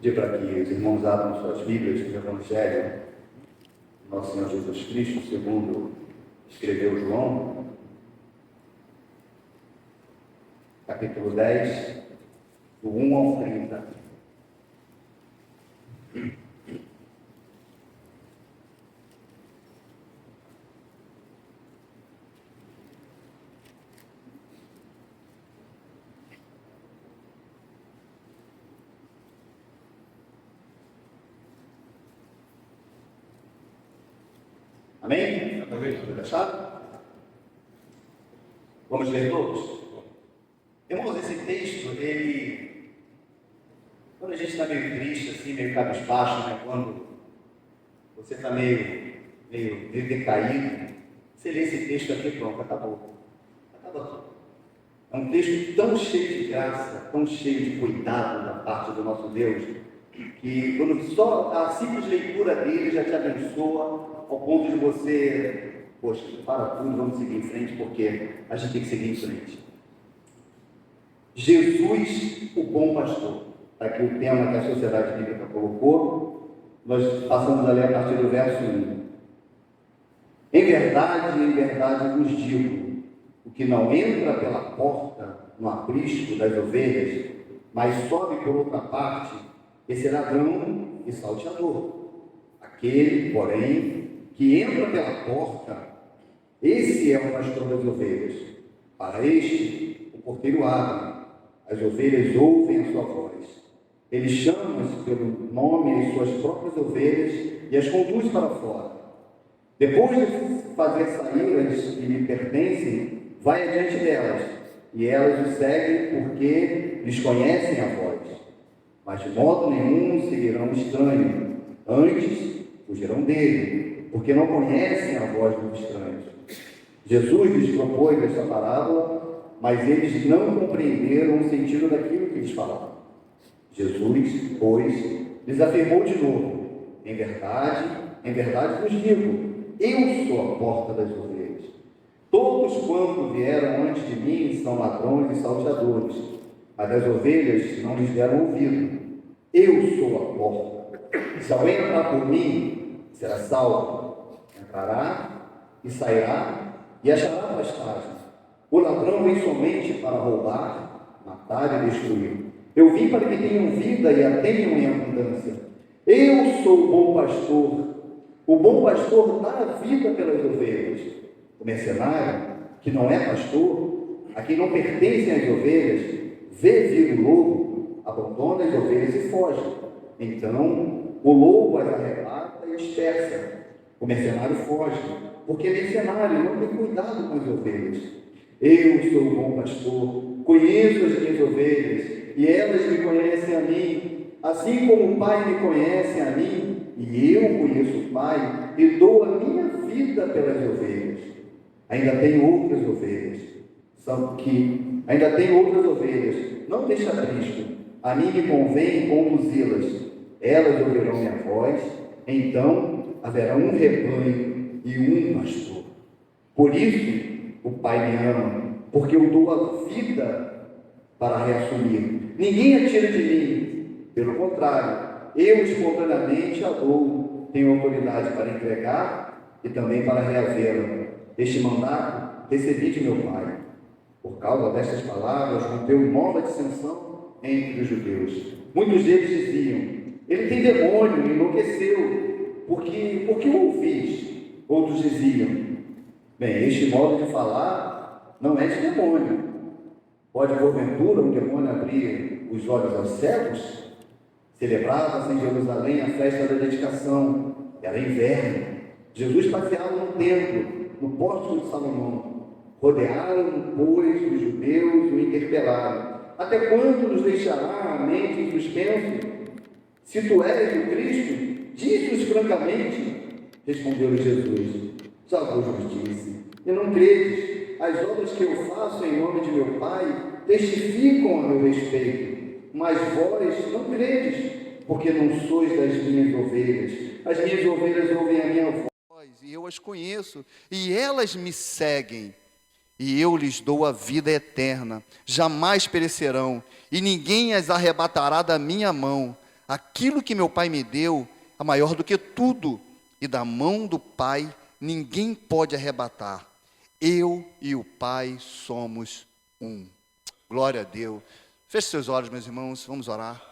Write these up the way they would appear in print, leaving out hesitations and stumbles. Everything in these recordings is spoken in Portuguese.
Pedir para que os irmãos abram suas Bíblias no Evangelho do nosso Senhor Jesus Cristo, segundo escreveu João, capítulo 10, do 1 ao 30. Amém? Tudo achado? Vamos ler todos? Irmãos, esse texto, quando a gente está meio triste, assim, meio cabisbaixo, né? Quando você está meio decaído, você lê esse texto aqui, pronto, acabou. Acaba tudo. É um texto tão cheio de graça, tão cheio de cuidado da parte do nosso Deus, que quando só a simples leitura dele já te abençoa, ao ponto de você, poxa, para tudo, vamos seguir em frente, porque a gente tem que seguir em frente. Jesus, o bom pastor. Está aqui o tema que a Sociedade Bíblica colocou. Nós passamos a ler a partir do verso 1. Em verdade vos digo, o que não entra pela porta no aprisco das ovelhas, mas sobe por outra parte, esse é ladrão e salteador. Aquele, porém, que entra pela porta, esse é o pastor das ovelhas. Para este, o porteiro abre, as ovelhas ouvem a sua voz. Ele chama-se pelo nome as suas próprias ovelhas e as conduz para fora. Depois de fazer sair as que lhe pertencem, vai adiante delas, e elas o seguem porque lhes conhecem a voz. Mas de modo nenhum seguirão estranho, antes fugirão dele, porque não conhecem a voz dos estranhos. Jesus lhes propôs esta parábola, mas eles não compreenderam o sentido daquilo que lhes falava. Jesus, pois, lhes afirmou de novo: em verdade vos digo, eu sou a porta das ovelhas. Todos quanto vieram antes de mim são ladrões e salteadores, mas as ovelhas não lhes deram ouvido. Eu sou a porta. Se alguém entrar por mim, será salvo. Entrará e sairá e achará pastagem. O ladrão vem somente para roubar, matar e destruir. Eu vim para que tenham vida e a tenham em abundância. Eu sou o bom pastor. O bom pastor dá a vida pelas ovelhas. O mercenário, que não é pastor, a quem não pertencem as ovelhas, vê vir o lobo, abandona as ovelhas e foge. Então, o lobo as arrebata e dispersa. O mercenário foge, porque mercenário não tem cuidado com as ovelhas. Eu sou o bom pastor, conheço as minhas ovelhas, e elas me conhecem a mim, assim como o Pai me conhece a mim, e eu conheço o Pai, e dou a minha vida pelas ovelhas. Ainda tenho outras ovelhas, não deixa aprisco, a mim me convém conduzi-las, elas ouvirão minha voz, então haverá um rebanho e um pastor. Por isso o Pai me ama, porque eu dou a vida para reassumir. Ninguém a tira de mim, pelo contrário, eu espontaneamente a dou, tenho autoridade para entregar e também para reavê-la. Este mandato recebi de meu Pai. Por causa destas palavras, rompeu nova dissensão entre os judeus. Muitos deles diziam: ele tem demônio, enlouqueceu, porque o ouvis? Outros diziam: bem, este modo de falar não é de demônio. Pode, porventura, um demônio abrir os olhos aos cegos? Celebrava-se em Jerusalém a festa da dedicação. Era inverno. Jesus passeava no templo, no pórtico de Salomão. Rodearam, pois, os judeus e o interpelaram: até quando nos deixará a mente em suspenso? Se tu és o Cristo, diz-nos francamente. Respondeu-lhe Jesus: já vos disse, e não credes. As obras que eu faço em nome de meu Pai testificam a meu respeito, mas vós não credes, porque não sois das minhas ovelhas. As minhas ovelhas ouvem a minha voz, e eu as conheço, e elas me seguem. E eu lhes dou a vida eterna, jamais perecerão, e ninguém as arrebatará da minha mão. aquilo que meu Pai me deu é maior do que tudo, e da mão do Pai ninguém pode arrebatar. Eu e o Pai somos um. Glória a Deus. Feche seus olhos, meus irmãos, vamos orar.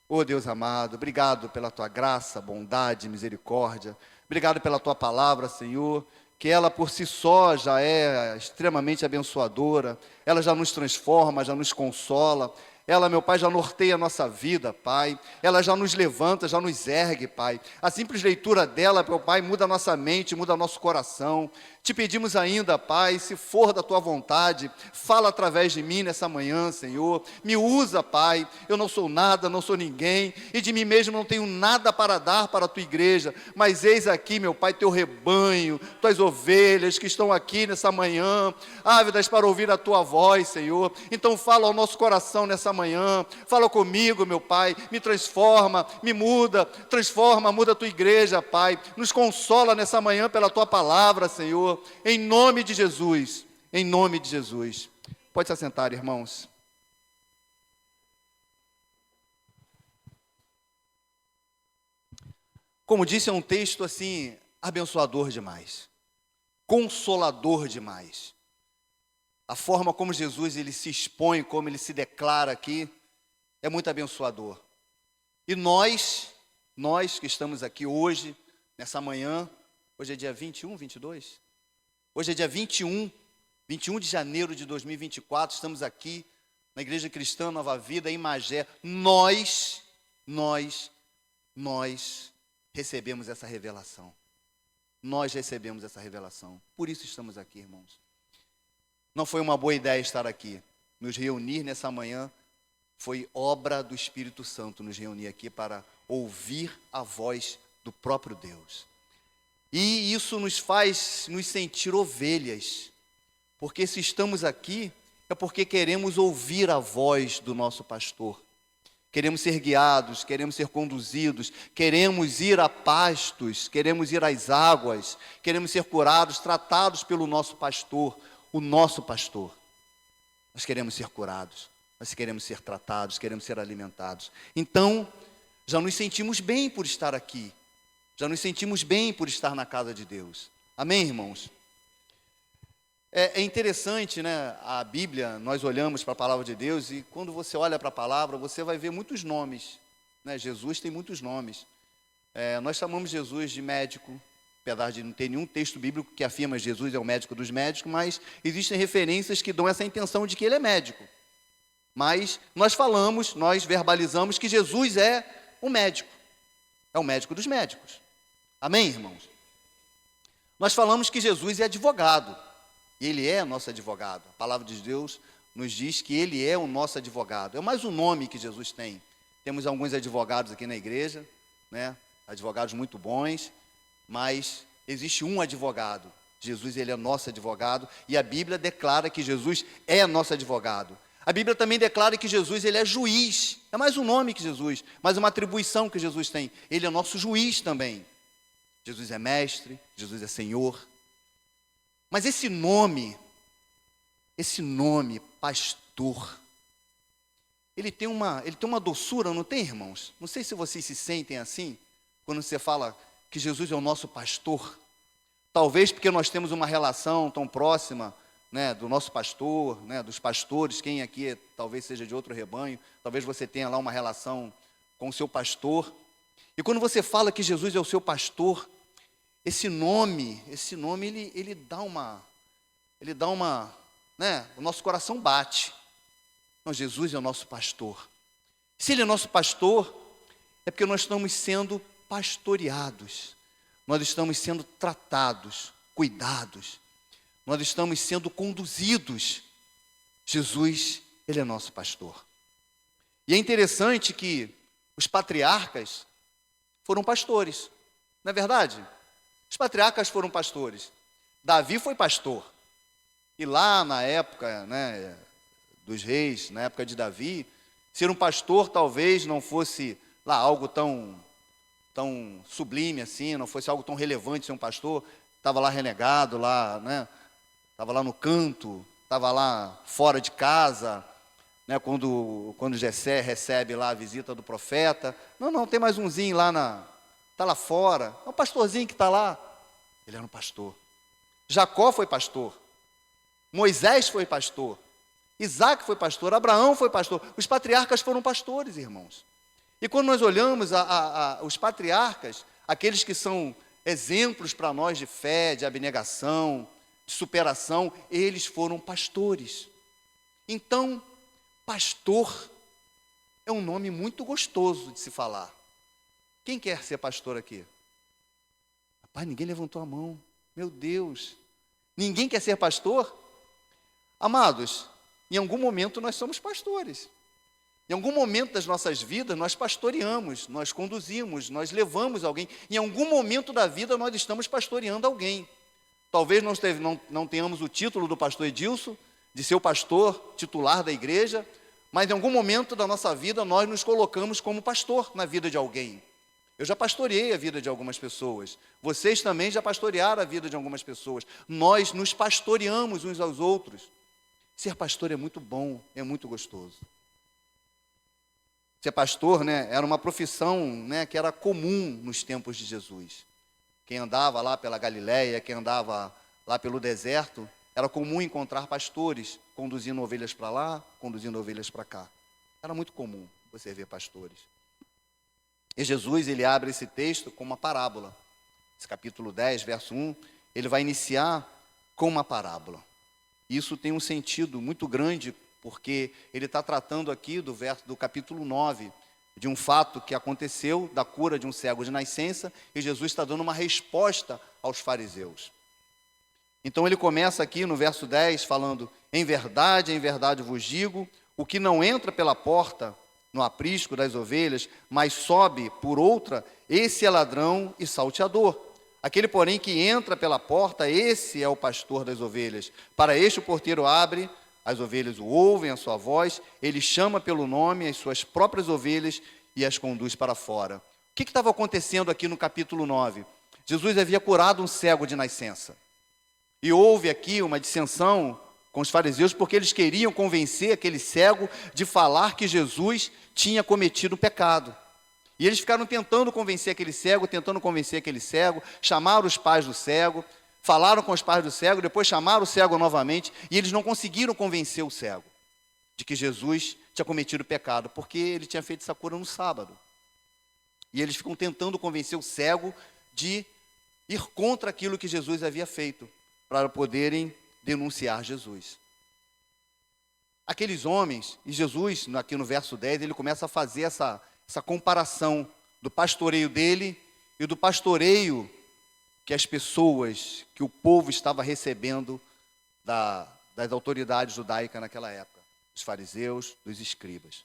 Oh Deus amado, obrigado pela tua graça, bondade, misericórdia. Obrigado pela tua palavra, Senhor, que ela por si só já é extremamente abençoadora. Ela já nos transforma, já nos consola. Ela, meu Pai, já norteia a nossa vida, Pai. Ela já nos levanta, já nos ergue, Pai. A simples leitura dela, meu Pai, muda a nossa mente, muda nosso coração. Te pedimos ainda, Pai, se for da Tua vontade, fala através de mim nessa manhã, Senhor. Me usa, Pai. Eu não sou nada, não sou ninguém, e de mim mesmo não tenho nada para dar para a Tua igreja. Mas eis aqui, meu Pai, Teu rebanho, Tuas ovelhas que estão aqui nessa manhã, ávidas para ouvir a Tua voz, Senhor. Então fala ao nosso coração nessa manhã. Fala comigo, meu Pai. Me transforma, me muda, transforma, muda a Tua igreja, Pai. Nos consola nessa manhã pela Tua palavra, Senhor. Em nome de Jesus, em nome de Jesus. Pode se assentar, irmãos. Como disse, é um texto assim, abençoador demais, consolador demais. A forma como Jesus ele se expõe, como ele se declara aqui, é muito abençoador. E nós que estamos aqui hoje, nessa manhã, hoje é dia 21, 22? Hoje é dia 21 de janeiro de 2024, estamos aqui na Igreja Cristã Nova Vida, em Magé. Nós recebemos essa revelação. Nós recebemos essa revelação. Por isso estamos aqui, irmãos. Não foi uma boa ideia estar aqui. Nos reunir nessa manhã foi obra do Espírito Santo, nos reunir aqui para ouvir a voz do próprio Deus. E isso nos faz nos sentir ovelhas, porque se estamos aqui, é porque queremos ouvir a voz do nosso pastor. Queremos ser guiados, queremos ser conduzidos, queremos ir a pastos, queremos ir às águas, queremos ser curados, tratados pelo nosso pastor, o nosso pastor. Nós queremos ser curados, nós queremos ser tratados, queremos ser alimentados. Então, já nos sentimos bem por estar aqui. Já nos sentimos bem por estar na casa de Deus. Amém, irmãos? É interessante, né? A Bíblia, nós olhamos para a palavra de Deus e quando você olha para a palavra, você vai ver muitos nomes, né? Jesus tem muitos nomes. Nós chamamos Jesus de médico, apesar de não ter nenhum texto bíblico que afirma que Jesus é o médico dos médicos, mas existem referências que dão essa intenção de que ele é médico. Mas nós verbalizamos que Jesus é o médico dos médicos. Amém, irmãos? Nós falamos que Jesus é advogado, e Ele é nosso advogado. A palavra de Deus nos diz que Ele é o nosso advogado. É mais um nome que Jesus tem. Temos alguns advogados aqui na igreja, né? Advogados muito bons, mas existe um advogado. Jesus, Ele é nosso advogado, e a Bíblia declara que Jesus é nosso advogado. A Bíblia também declara que Jesus, Ele é juiz. É mais um nome que Jesus, mais uma atribuição que Jesus tem. Ele é nosso juiz também. Jesus é mestre, Jesus é Senhor. Mas esse nome, pastor, ele tem uma doçura, não tem, irmãos? Não sei se vocês se sentem assim, quando você fala que Jesus é o nosso pastor. Talvez porque nós temos uma relação tão próxima, né, do nosso pastor, né, dos pastores. Quem aqui talvez seja de outro rebanho, talvez você tenha lá uma relação com o seu pastor. E quando você fala que Jesus é o seu pastor, esse nome ele dá uma, né, o nosso coração bate. Não, Jesus é o nosso pastor. Se Ele é nosso pastor, é porque nós estamos sendo pastoreados, nós estamos sendo tratados, cuidados, nós estamos sendo conduzidos. Jesus, Ele é nosso pastor. E é interessante que os patriarcas foram pastores, não é verdade? Os patriarcas foram pastores. Davi foi pastor. E lá na época, né, dos reis, na época de Davi, ser um pastor talvez não fosse lá algo tão sublime assim, não fosse algo tão relevante ser um pastor. Estava lá renegado, lá, né? Estava lá no canto, estava lá fora de casa, né, quando Jessé recebe lá a visita do profeta. Não, tem mais umzinho lá está lá fora. É um pastorzinho que está lá. Ele era um pastor. Jacó foi pastor. Moisés foi pastor. Isaac foi pastor. Abraão foi pastor. Os patriarcas foram pastores, irmãos. E quando nós olhamos os patriarcas, aqueles que são exemplos para nós de fé, de abnegação, de superação, eles foram pastores. Então, pastor é um nome muito gostoso de se falar. Quem quer ser pastor aqui? Rapaz, ninguém levantou a mão. Meu Deus. Ninguém quer ser pastor? Amados, em algum momento nós somos pastores. Em algum momento das nossas vidas nós pastoreamos, nós conduzimos, nós levamos alguém. Em algum momento da vida nós estamos pastoreando alguém. Talvez não tenhamos o título do pastor Edilson, de ser o pastor titular da igreja, mas em algum momento da nossa vida nós nos colocamos como pastor na vida de alguém. Eu já pastoreei a vida de algumas pessoas. Vocês também já pastorearam a vida de algumas pessoas. Nós nos pastoreamos uns aos outros. Ser pastor é muito bom, é muito gostoso. Ser pastor, né, era uma profissão, né, que era comum nos tempos de Jesus. Quem andava lá pela Galileia, quem andava lá pelo deserto, era comum encontrar pastores conduzindo ovelhas para lá, conduzindo ovelhas para cá. Era muito comum você ver pastores. E Jesus, ele abre esse texto com uma parábola. Esse capítulo 10, verso 1, ele vai iniciar com uma parábola. Isso tem um sentido muito grande, porque ele está tratando aqui do capítulo 9, de um fato que aconteceu, da cura de um cego de nascença, e Jesus está dando uma resposta aos fariseus. Então ele começa aqui no verso 10, falando: em verdade vos digo, o que não entra pela porta no aprisco das ovelhas, mas sobe por outra, esse é ladrão e salteador. Aquele, porém, que entra pela porta, esse é o pastor das ovelhas. Para este o porteiro abre, as ovelhas o ouvem a sua voz, ele chama pelo nome as suas próprias ovelhas e as conduz para fora. O que estava acontecendo aqui no capítulo 9? Jesus havia curado um cego de nascença. E houve aqui uma dissensão com os fariseus, porque eles queriam convencer aquele cego de falar que Jesus tinha cometido pecado. E eles ficaram tentando convencer aquele cego, chamaram os pais do cego, falaram com os pais do cego, depois chamaram o cego novamente, e eles não conseguiram convencer o cego de que Jesus tinha cometido pecado, porque ele tinha feito essa cura no sábado. E eles ficam tentando convencer o cego de ir contra aquilo que Jesus havia feito, para poderem denunciar Jesus. Aqueles homens, e Jesus, aqui no verso 10, ele começa a fazer essa comparação do pastoreio dele e do pastoreio que as pessoas, que o povo estava recebendo das autoridades judaicas naquela época, dos fariseus, dos escribas.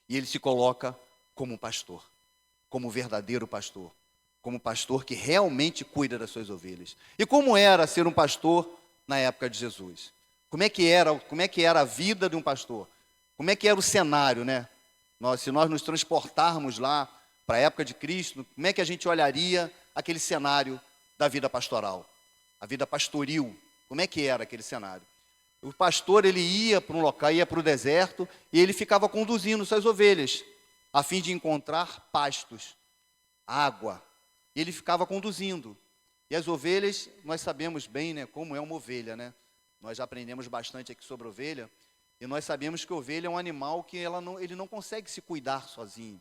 E ele se coloca como pastor, como verdadeiro pastor, como pastor que realmente cuida das suas ovelhas. E como era ser um pastor na época de Jesus? Como é que era a vida de um pastor? Como é que era o cenário, né? Se nós nos transportarmos lá para a época de Cristo, como é que a gente olharia aquele cenário da vida pastoral? A vida pastoril, como é que era aquele cenário? O pastor, ele ia para um local, ia para o deserto, e ele ficava conduzindo suas ovelhas, a fim de encontrar pastos, água. E ele ficava conduzindo. E as ovelhas, nós sabemos bem, né, como é uma ovelha, né? Nós já aprendemos bastante aqui sobre ovelha, e nós sabemos que a ovelha é um animal que ele não consegue se cuidar sozinho.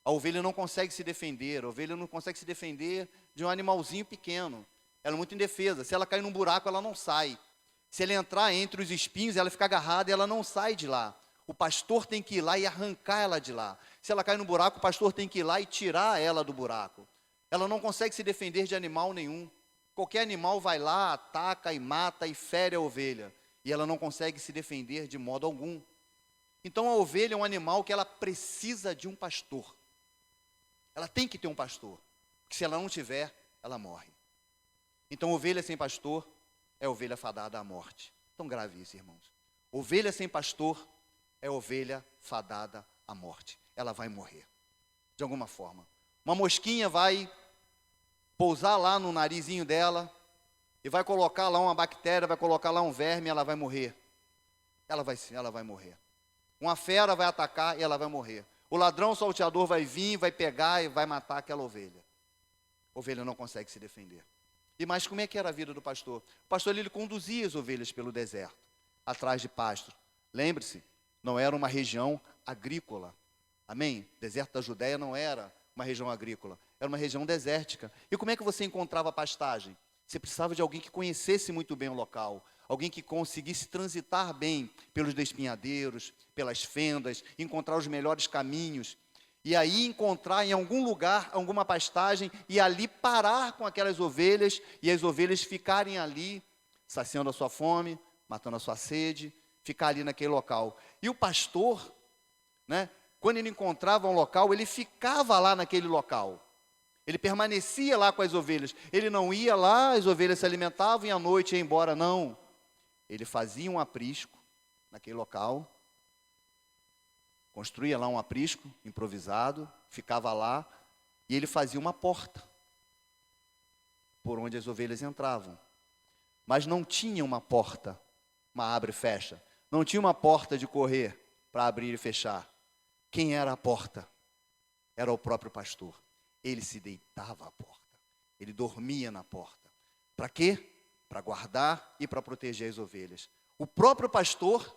A ovelha não consegue se defender, a ovelha não consegue se defender de um animalzinho pequeno. Ela é muito indefesa. Se ela cair num buraco, ela não sai. Se ela entrar entre os espinhos, ela fica agarrada e ela não sai de lá. O pastor tem que ir lá e arrancar ela de lá. Se ela cair no buraco, o pastor tem que ir lá e tirar ela do buraco. Ela não consegue se defender de animal nenhum. Qualquer animal vai lá, ataca e mata e fere a ovelha. E ela não consegue se defender de modo algum. Então a ovelha é um animal que ela precisa de um pastor. Ela tem que ter um pastor. Porque se ela não tiver, ela morre. Então ovelha sem pastor é ovelha fadada à morte. Tão grave isso, irmãos. Ovelha sem pastor é ovelha fadada à morte. Ela vai morrer, de alguma forma. Uma mosquinha vai pousar lá no narizinho dela e vai colocar lá uma bactéria, vai colocar lá um verme, ela vai morrer. Ela vai morrer. Uma fera vai atacar e ela vai morrer. O ladrão salteador vai vir, vai pegar e vai matar aquela ovelha. A ovelha não consegue se defender. E mas como é que era a vida do pastor? O pastor ele conduzia as ovelhas pelo deserto, atrás de pasto. Lembre-se, não era uma região agrícola. Amém? O deserto da Judéia não era uma região agrícola, era uma região desértica. E como é que você encontrava pastagem? Você precisava de alguém que conhecesse muito bem o local, alguém que conseguisse transitar bem pelos despenhadeiros, pelas fendas, encontrar os melhores caminhos, e aí encontrar em algum lugar, alguma pastagem, e ali parar com aquelas ovelhas, e as ovelhas ficarem ali, saciando a sua fome, matando a sua sede, ficar ali naquele local. E o pastor, né, quando ele encontrava um local, ele ficava lá naquele local. Ele permanecia lá com as ovelhas. Ele não ia lá, as ovelhas se alimentavam e à noite ia embora, não. Ele fazia um aprisco naquele local, construía lá um aprisco improvisado, ficava lá, e ele fazia uma porta por onde as ovelhas entravam. Mas não tinha uma porta, uma abre e fecha. Não tinha uma porta de correr para abrir e fechar. Quem era a porta? Era o próprio pastor. Ele se deitava à porta. Ele dormia na porta. Para quê? Para guardar e para proteger as ovelhas. O próprio pastor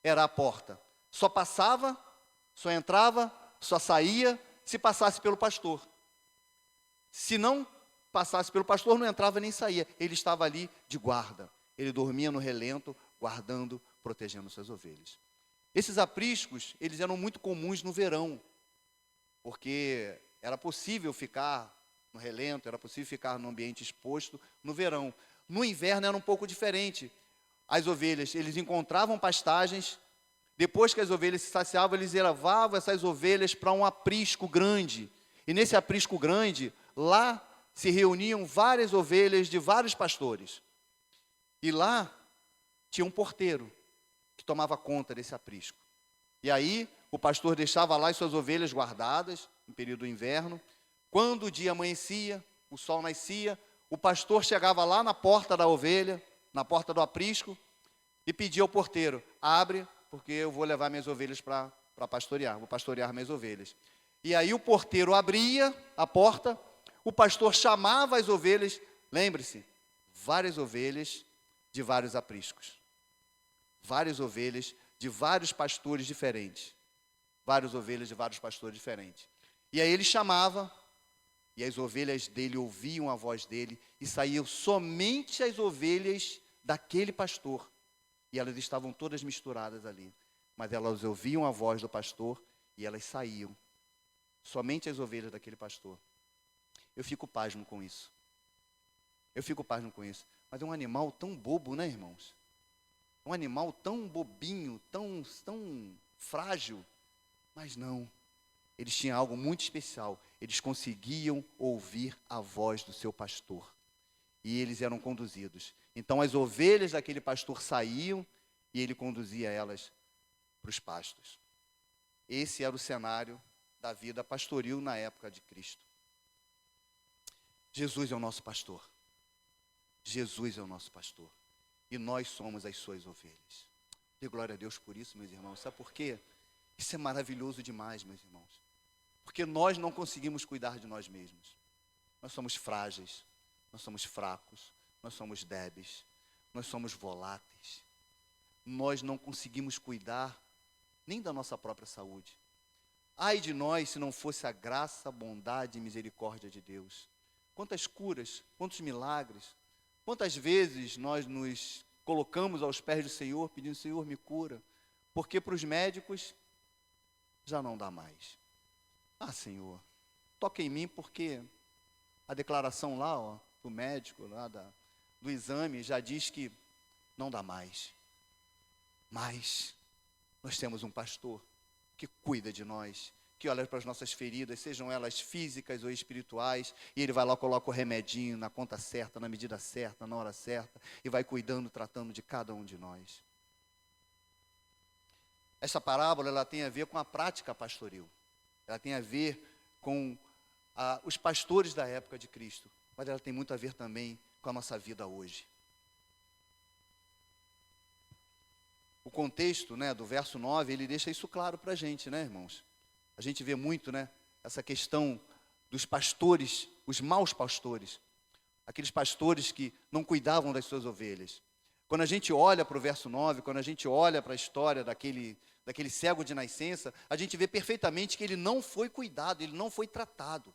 era a porta. Só passava, só entrava, só saía se passasse pelo pastor. Se não passasse pelo pastor, não entrava nem saía. Ele estava ali de guarda. Ele dormia no relento, guardando, protegendo suas ovelhas. Esses apriscos, eles eram muito comuns no verão, porque era possível ficar no relento, era possível ficar no ambiente exposto no verão. No inverno era um pouco diferente. As ovelhas, eles encontravam pastagens, depois que as ovelhas se saciavam, eles levavam essas ovelhas para um aprisco grande. E nesse aprisco grande, lá se reuniam várias ovelhas de vários pastores. E lá tinha um porteiro que tomava conta desse aprisco. E aí o pastor deixava lá as suas ovelhas guardadas, no período do inverno. Quando o dia amanhecia, o sol nascia, o pastor chegava lá na porta da ovelha, na porta do aprisco, e pedia ao porteiro: abre, porque eu vou levar minhas ovelhas para pastorear, vou pastorear minhas ovelhas. E aí o porteiro abria a porta, o pastor chamava as ovelhas, lembre-se, várias ovelhas de vários apriscos, várias ovelhas de vários pastores diferentes, várias ovelhas de vários pastores diferentes. E aí ele chamava, e as ovelhas dele ouviam a voz dele, e saíam somente as ovelhas daquele pastor, e elas estavam todas misturadas ali, mas elas ouviam a voz do pastor, e elas saíam, somente as ovelhas daquele pastor. Eu fico pasmo com isso, mas é um animal tão bobo, né, irmãos? Um animal tão bobinho, tão frágil, mas não. Eles tinham algo muito especial. Eles conseguiam ouvir a voz do seu pastor. E eles eram conduzidos. Então as ovelhas daquele pastor saíam e ele conduzia elas para os pastos. Esse era o cenário da vida pastoril na época de Cristo. Jesus é o nosso pastor. Jesus é o nosso pastor. E nós somos as suas ovelhas. Dê glória a Deus por isso, meus irmãos. Sabe por quê? Isso é maravilhoso demais, meus irmãos. Porque nós não conseguimos cuidar de nós mesmos. Nós somos frágeis, nós somos fracos, nós somos débeis, nós somos voláteis. Nós não conseguimos cuidar nem da nossa própria saúde. Ai de nós se não fosse a graça, a bondade e misericórdia de Deus. Quantas curas, quantos milagres. Quantas vezes nós nos colocamos aos pés do Senhor, pedindo: Senhor, me cura, porque para os médicos já não dá mais. Ah, Senhor, toca em mim, porque a declaração lá, do médico, lá do exame, já diz que não dá mais. Mas nós temos um pastor que cuida de nós, que olha para as nossas feridas, sejam elas físicas ou espirituais, e ele vai lá, coloca o remedinho na conta certa, na medida certa, na hora certa, e vai cuidando, tratando de cada um de nós. Essa parábola, ela tem a ver com a prática pastoril, ela tem a ver com os pastores da época de Cristo, mas ela tem muito a ver também com a nossa vida hoje. o contexto, né, do verso 9, ele deixa isso claro para a gente, né, irmãos? A gente vê muito, né, essa questão dos pastores, os maus pastores, aqueles pastores que não cuidavam das suas ovelhas. Quando a gente olha para o verso 9, quando a gente olha para a história daquele cego de nascença, a gente vê perfeitamente que ele não foi cuidado, ele não foi tratado.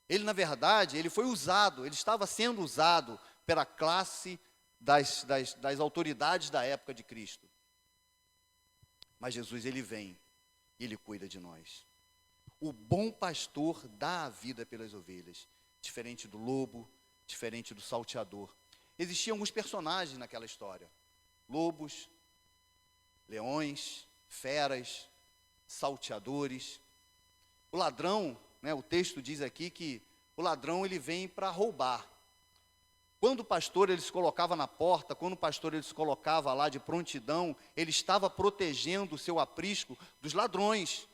Ele, na verdade, ele foi usado, ele estava sendo usado pela classe das autoridades da época de Cristo. Mas Jesus, ele vem e ele cuida de nós. O bom pastor dá a vida pelas ovelhas, diferente do lobo, diferente do salteador. Existiam alguns personagens naquela história: lobos, leões, feras, salteadores. O ladrão, né, o texto diz aqui que o ladrão ele vem para roubar. Quando o pastor ele se colocava na porta, quando o pastor ele se colocava lá de prontidão, ele estava protegendo o seu aprisco dos ladrões,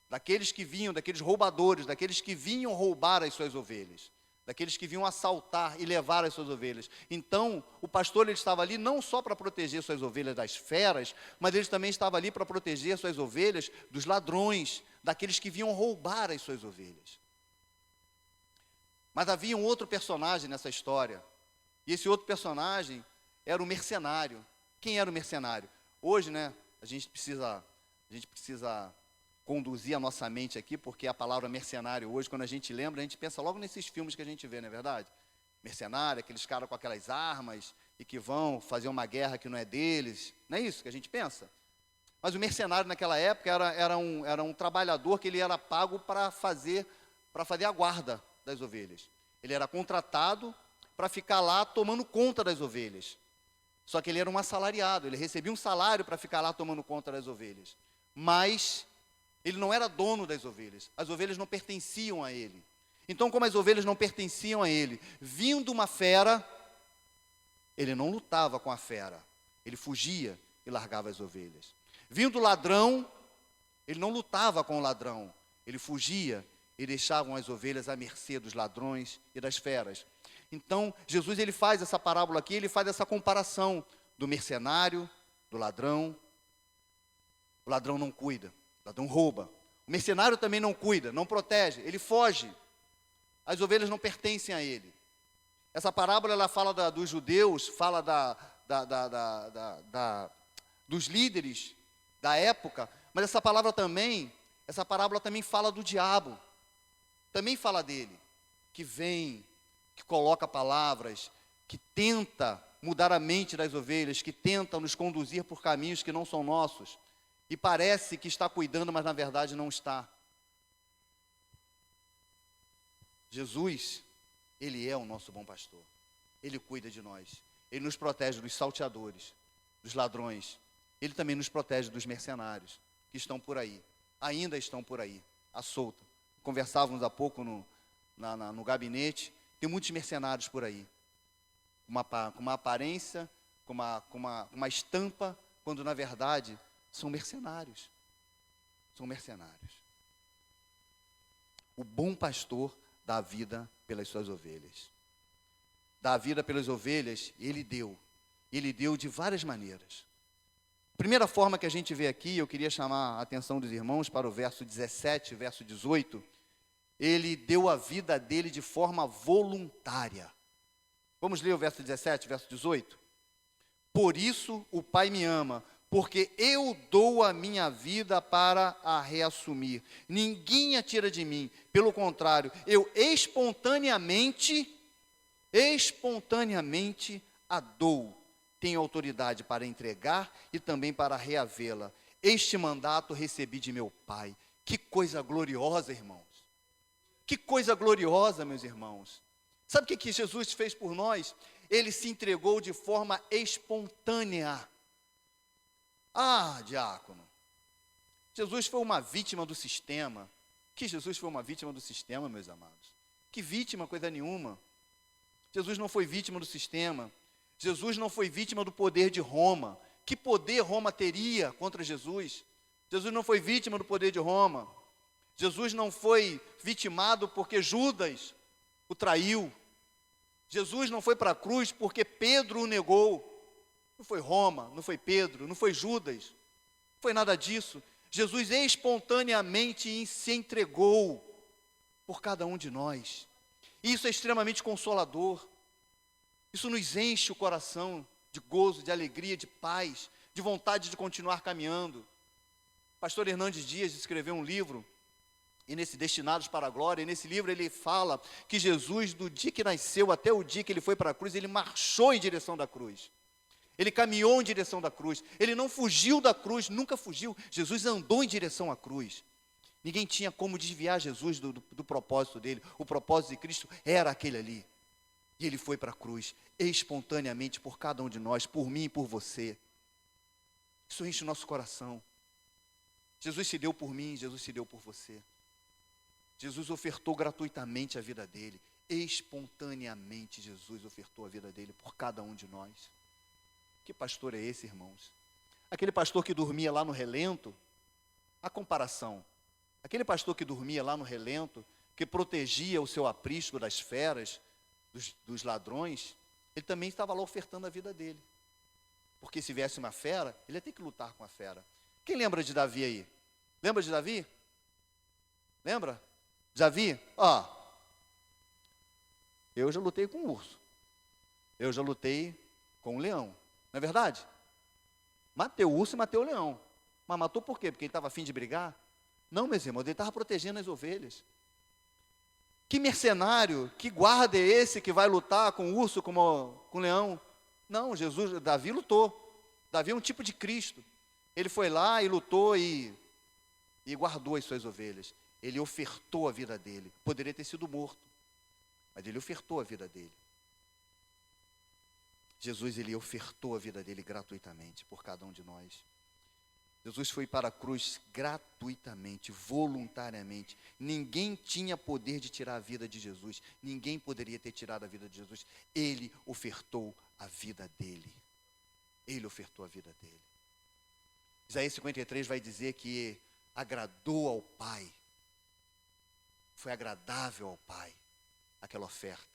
daqueles que vinham, daqueles roubadores, daqueles que vinham roubar as suas ovelhas, daqueles que vinham assaltar e levar as suas ovelhas. Então, o pastor ele estava ali não só para proteger suas ovelhas das feras, mas ele também estava ali para proteger suas ovelhas dos ladrões, daqueles que vinham roubar as suas ovelhas. Mas havia um outro personagem nessa história, e esse outro personagem era o mercenário. Quem era o mercenário? Hoje, né, a gente precisa conduzir a nossa mente aqui, porque a palavra mercenário hoje, quando a gente lembra, a gente pensa logo nesses filmes que a gente vê, não é verdade? Mercenário, aqueles caras com aquelas armas e que vão fazer uma guerra que não é deles. Não é isso que a gente pensa? Mas o mercenário naquela época era um trabalhador que ele era pago para fazer a guarda das ovelhas. Ele era contratado para ficar lá tomando conta das ovelhas. Só que ele era um assalariado, ele recebia um salário para ficar lá tomando conta das ovelhas. Mas ele não era dono das ovelhas, as ovelhas não pertenciam a ele. Então, como as ovelhas não pertenciam a ele, vindo uma fera, ele não lutava com a fera, ele fugia e largava as ovelhas. Vindo o ladrão, ele não lutava com o ladrão, ele fugia e deixava as ovelhas à mercê dos ladrões e das feras. Então, Jesus ele faz essa parábola aqui, ele faz essa comparação do mercenário, do ladrão. O ladrão não cuida, o ladrão rouba. O mercenário também não cuida, não protege, ele foge. As ovelhas não pertencem a ele. Essa parábola ela fala dos judeus, fala dos líderes da época, mas essa parábola também fala do diabo. Também fala dele, que vem, que coloca palavras, que tenta mudar a mente das ovelhas, que tenta nos conduzir por caminhos que não são nossos, e parece que está cuidando, mas na verdade não está. Jesus, ele é o nosso bom pastor, ele cuida de nós, ele nos protege dos salteadores, dos ladrões, ele também nos protege dos mercenários, que estão por aí, ainda estão por aí, à solta. Conversávamos há pouco no gabinete, tem muitos mercenários por aí, com uma aparência, com uma estampa, quando na verdade são mercenários. São mercenários. O bom pastor dá a vida pelas suas ovelhas. Dá a vida pelas ovelhas, ele deu. Ele deu de várias maneiras. A primeira forma que a gente vê aqui, eu queria chamar a atenção dos irmãos para o verso 17, verso 18. Ele deu a vida dele de forma voluntária. Vamos ler o verso 17, verso 18? Por isso o Pai me ama, porque eu dou a minha vida para a reassumir. Ninguém a tira de mim, pelo contrário, eu espontaneamente a dou. Tenho autoridade para entregar e também para reavê-la. Este mandato recebi de meu Pai. Que coisa gloriosa, irmãos. Que coisa gloriosa, meus irmãos. Sabe o que Jesus fez por nós? Ele se entregou de forma espontânea. Ah, diácono, Jesus foi uma vítima do sistema. Que Jesus foi uma vítima do sistema, meus amados? Que vítima, coisa nenhuma. Jesus não foi vítima do sistema. Jesus não foi vítima do poder de Roma. Que poder Roma teria contra Jesus? Jesus não foi vítima do poder de Roma. Jesus não foi vitimado porque Judas o traiu. Jesus não foi para a cruz porque Pedro o negou. Não foi Roma, não foi Pedro, não foi Judas, não foi nada disso. Jesus espontaneamente se entregou por cada um de nós. Isso é extremamente consolador. Isso nos enche o coração de gozo, de alegria, de paz, de vontade de continuar caminhando. O pastor Hernandes Dias escreveu um livro, e nesse Destinados para a Glória, e nesse livro ele fala que Jesus, do dia que nasceu até o dia que ele foi para a cruz, ele marchou em direção da cruz. Ele caminhou em direção da cruz. Ele não fugiu da cruz, nunca fugiu. Jesus andou em direção à cruz. Ninguém tinha como desviar Jesus do propósito dele. O propósito de Cristo era aquele ali. E ele foi para a cruz, espontaneamente, por cada um de nós, por mim e por você. Isso enche o nosso coração. Jesus se deu por mim, Jesus se deu por você. Jesus ofertou gratuitamente a vida dele. Espontaneamente, Jesus ofertou a vida dele por cada um de nós. Que pastor é esse, irmãos? Aquele pastor que dormia lá no relento, a comparação. Aquele pastor que dormia lá no relento, que protegia o seu aprisco das feras, dos ladrões, ele também estava lá ofertando a vida dele. Porque se viesse uma fera, ele ia ter que lutar com a fera. Quem lembra de Davi aí? Lembra de Davi? Lembra? Davi? Eu já lutei com um urso. Eu já lutei com um leão. Não é verdade? Matei o urso e matei o leão. Mas matou por quê? Porque ele estava a fim de brigar? Não, meus irmãos, ele estava protegendo as ovelhas. Que mercenário, que guarda é esse que vai lutar com o urso, com o leão? Não, Davi lutou. Davi é um tipo de Cristo. Ele foi lá e lutou e guardou as suas ovelhas. Ele ofertou a vida dele. Poderia ter sido morto, mas ele ofertou a vida dele. Jesus, ele ofertou a vida dele gratuitamente por cada um de nós. Jesus foi para a cruz gratuitamente, voluntariamente. Ninguém tinha poder de tirar a vida de Jesus. Ninguém poderia ter tirado a vida de Jesus. Ele ofertou a vida dele. Ele ofertou a vida dele. Isaías 53 vai dizer que agradou ao Pai. Foi agradável ao Pai aquela oferta.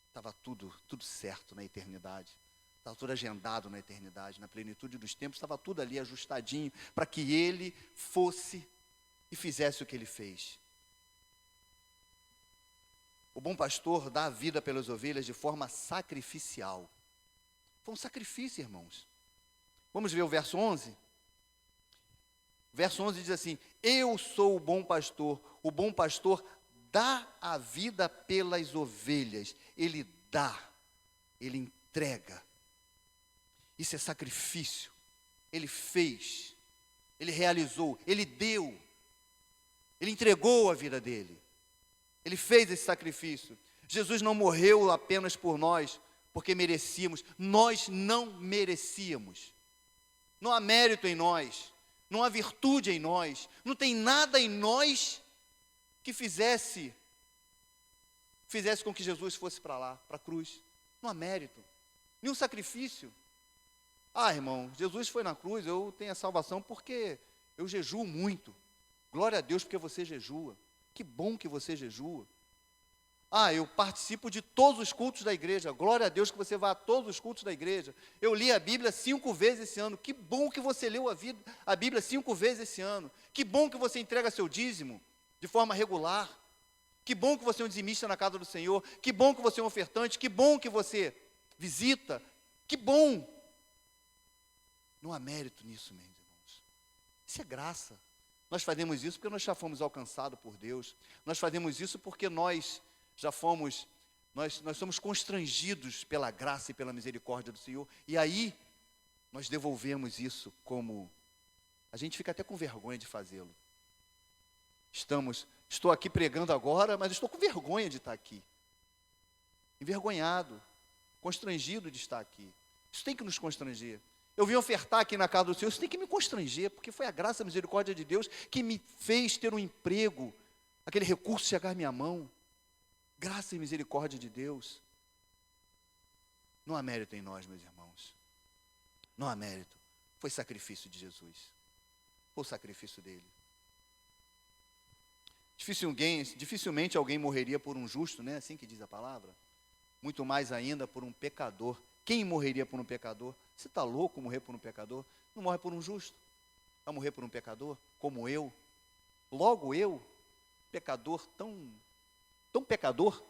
Estava tudo certo na eternidade. Estava tudo agendado na eternidade, na plenitude dos tempos, estava tudo ali ajustadinho para que ele fosse e fizesse o que ele fez. O bom pastor dá a vida pelas ovelhas de forma sacrificial. Foi um sacrifício, irmãos. Vamos ver o verso 11? O verso 11 diz assim: eu sou o bom pastor dá a vida pelas ovelhas. Ele dá, ele entrega. Isso é sacrifício. Ele fez, ele realizou, ele deu, ele entregou a vida dele. Ele fez esse sacrifício. Jesus não morreu apenas por nós, porque merecíamos. Nós não merecíamos. Não há mérito em nós, não há virtude em nós, não tem nada em nós que fizesse com que Jesus fosse para lá, para a cruz. Não há mérito, nenhum sacrifício. Irmão, Jesus foi na cruz, eu tenho a salvação porque eu jejuo muito. Glória a Deus porque você jejua. Que bom que você jejua. Eu participo de todos os cultos da igreja. Glória a Deus que você vai a todos os cultos da igreja. Eu li a Bíblia 5 vezes esse ano. Que bom que você leu a Bíblia 5 vezes esse ano. Que bom que você entrega seu dízimo de forma regular. Que bom que você é um dizimista na casa do Senhor. Que bom que você é um ofertante. Que bom que você visita. Que bom. Não há mérito nisso, meus irmãos. Isso é graça. Nós fazemos isso porque nós já fomos alcançados por Deus. Nós fazemos isso porque nós somos constrangidos pela graça e pela misericórdia do Senhor. E aí, nós devolvemos isso como... A gente fica até com vergonha de fazê-lo. Estou aqui pregando agora, mas estou com vergonha de estar aqui. Envergonhado, constrangido de estar aqui. Isso tem que nos constranger. Eu vim ofertar aqui na casa do Senhor, isso tem que me constranger, porque foi a graça e a misericórdia de Deus que me fez ter um emprego, aquele recurso chegar à minha mão. Graça e misericórdia de Deus. Não há mérito em nós, meus irmãos. Não há mérito. Foi sacrifício de Jesus. Foi o sacrifício dele. Dificilmente alguém morreria por um justo, né? Assim que diz a palavra. Muito mais ainda por um pecador Quem morreria por um pecador? Você está louco morrer por um pecador? Não morre por um justo. Vai morrer por um pecador, como eu. Logo eu, pecador, tão pecador.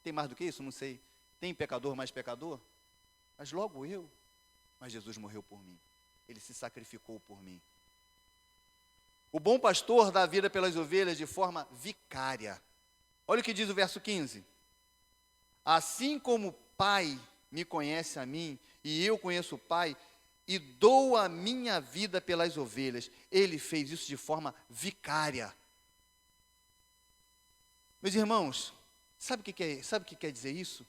Tem mais do que isso? Não sei. Tem pecador mais pecador? Mas logo eu. Mas Jesus morreu por mim. Ele se sacrificou por mim. O bom pastor dá a vida pelas ovelhas de forma vicária. Olha o que diz o verso 15. Assim como o Pai me conhece a mim, e eu conheço o Pai, e dou a minha vida pelas ovelhas. Ele fez isso de forma vicária. Meus irmãos, sabe o que quer dizer isso?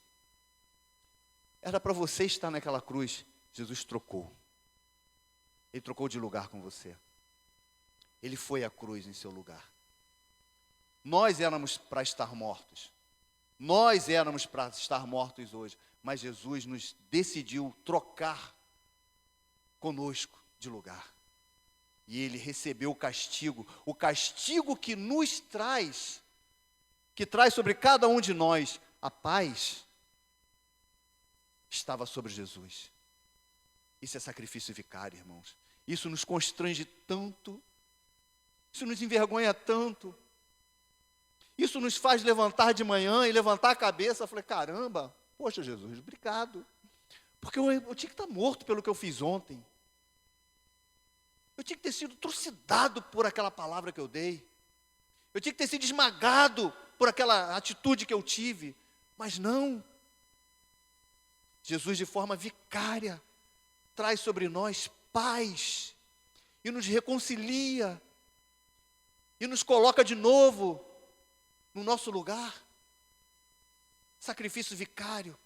Era para você estar naquela cruz. Jesus trocou. Ele trocou de lugar com você. Ele foi à cruz em seu lugar. Nós éramos para estar mortos. Nós éramos para estar mortos hoje. Mas Jesus nos decidiu trocar conosco de lugar. E Ele recebeu o castigo que nos traz, que traz sobre cada um de nós a paz, estava sobre Jesus. Isso é sacrifício vicário, irmãos. Isso nos constrange tanto, isso nos envergonha tanto, isso nos faz levantar de manhã e levantar a cabeça. Eu falei, caramba, poxa Jesus, obrigado, porque eu tinha que estar morto pelo que eu fiz ontem. Eu tinha que ter sido trucidado por aquela palavra que eu dei. Eu tinha que ter sido esmagado por aquela atitude que eu tive. Mas não. Jesus, de forma vicária, traz sobre nós paz. E nos reconcilia. E nos coloca de novo no nosso lugar. Sacrifício vicário.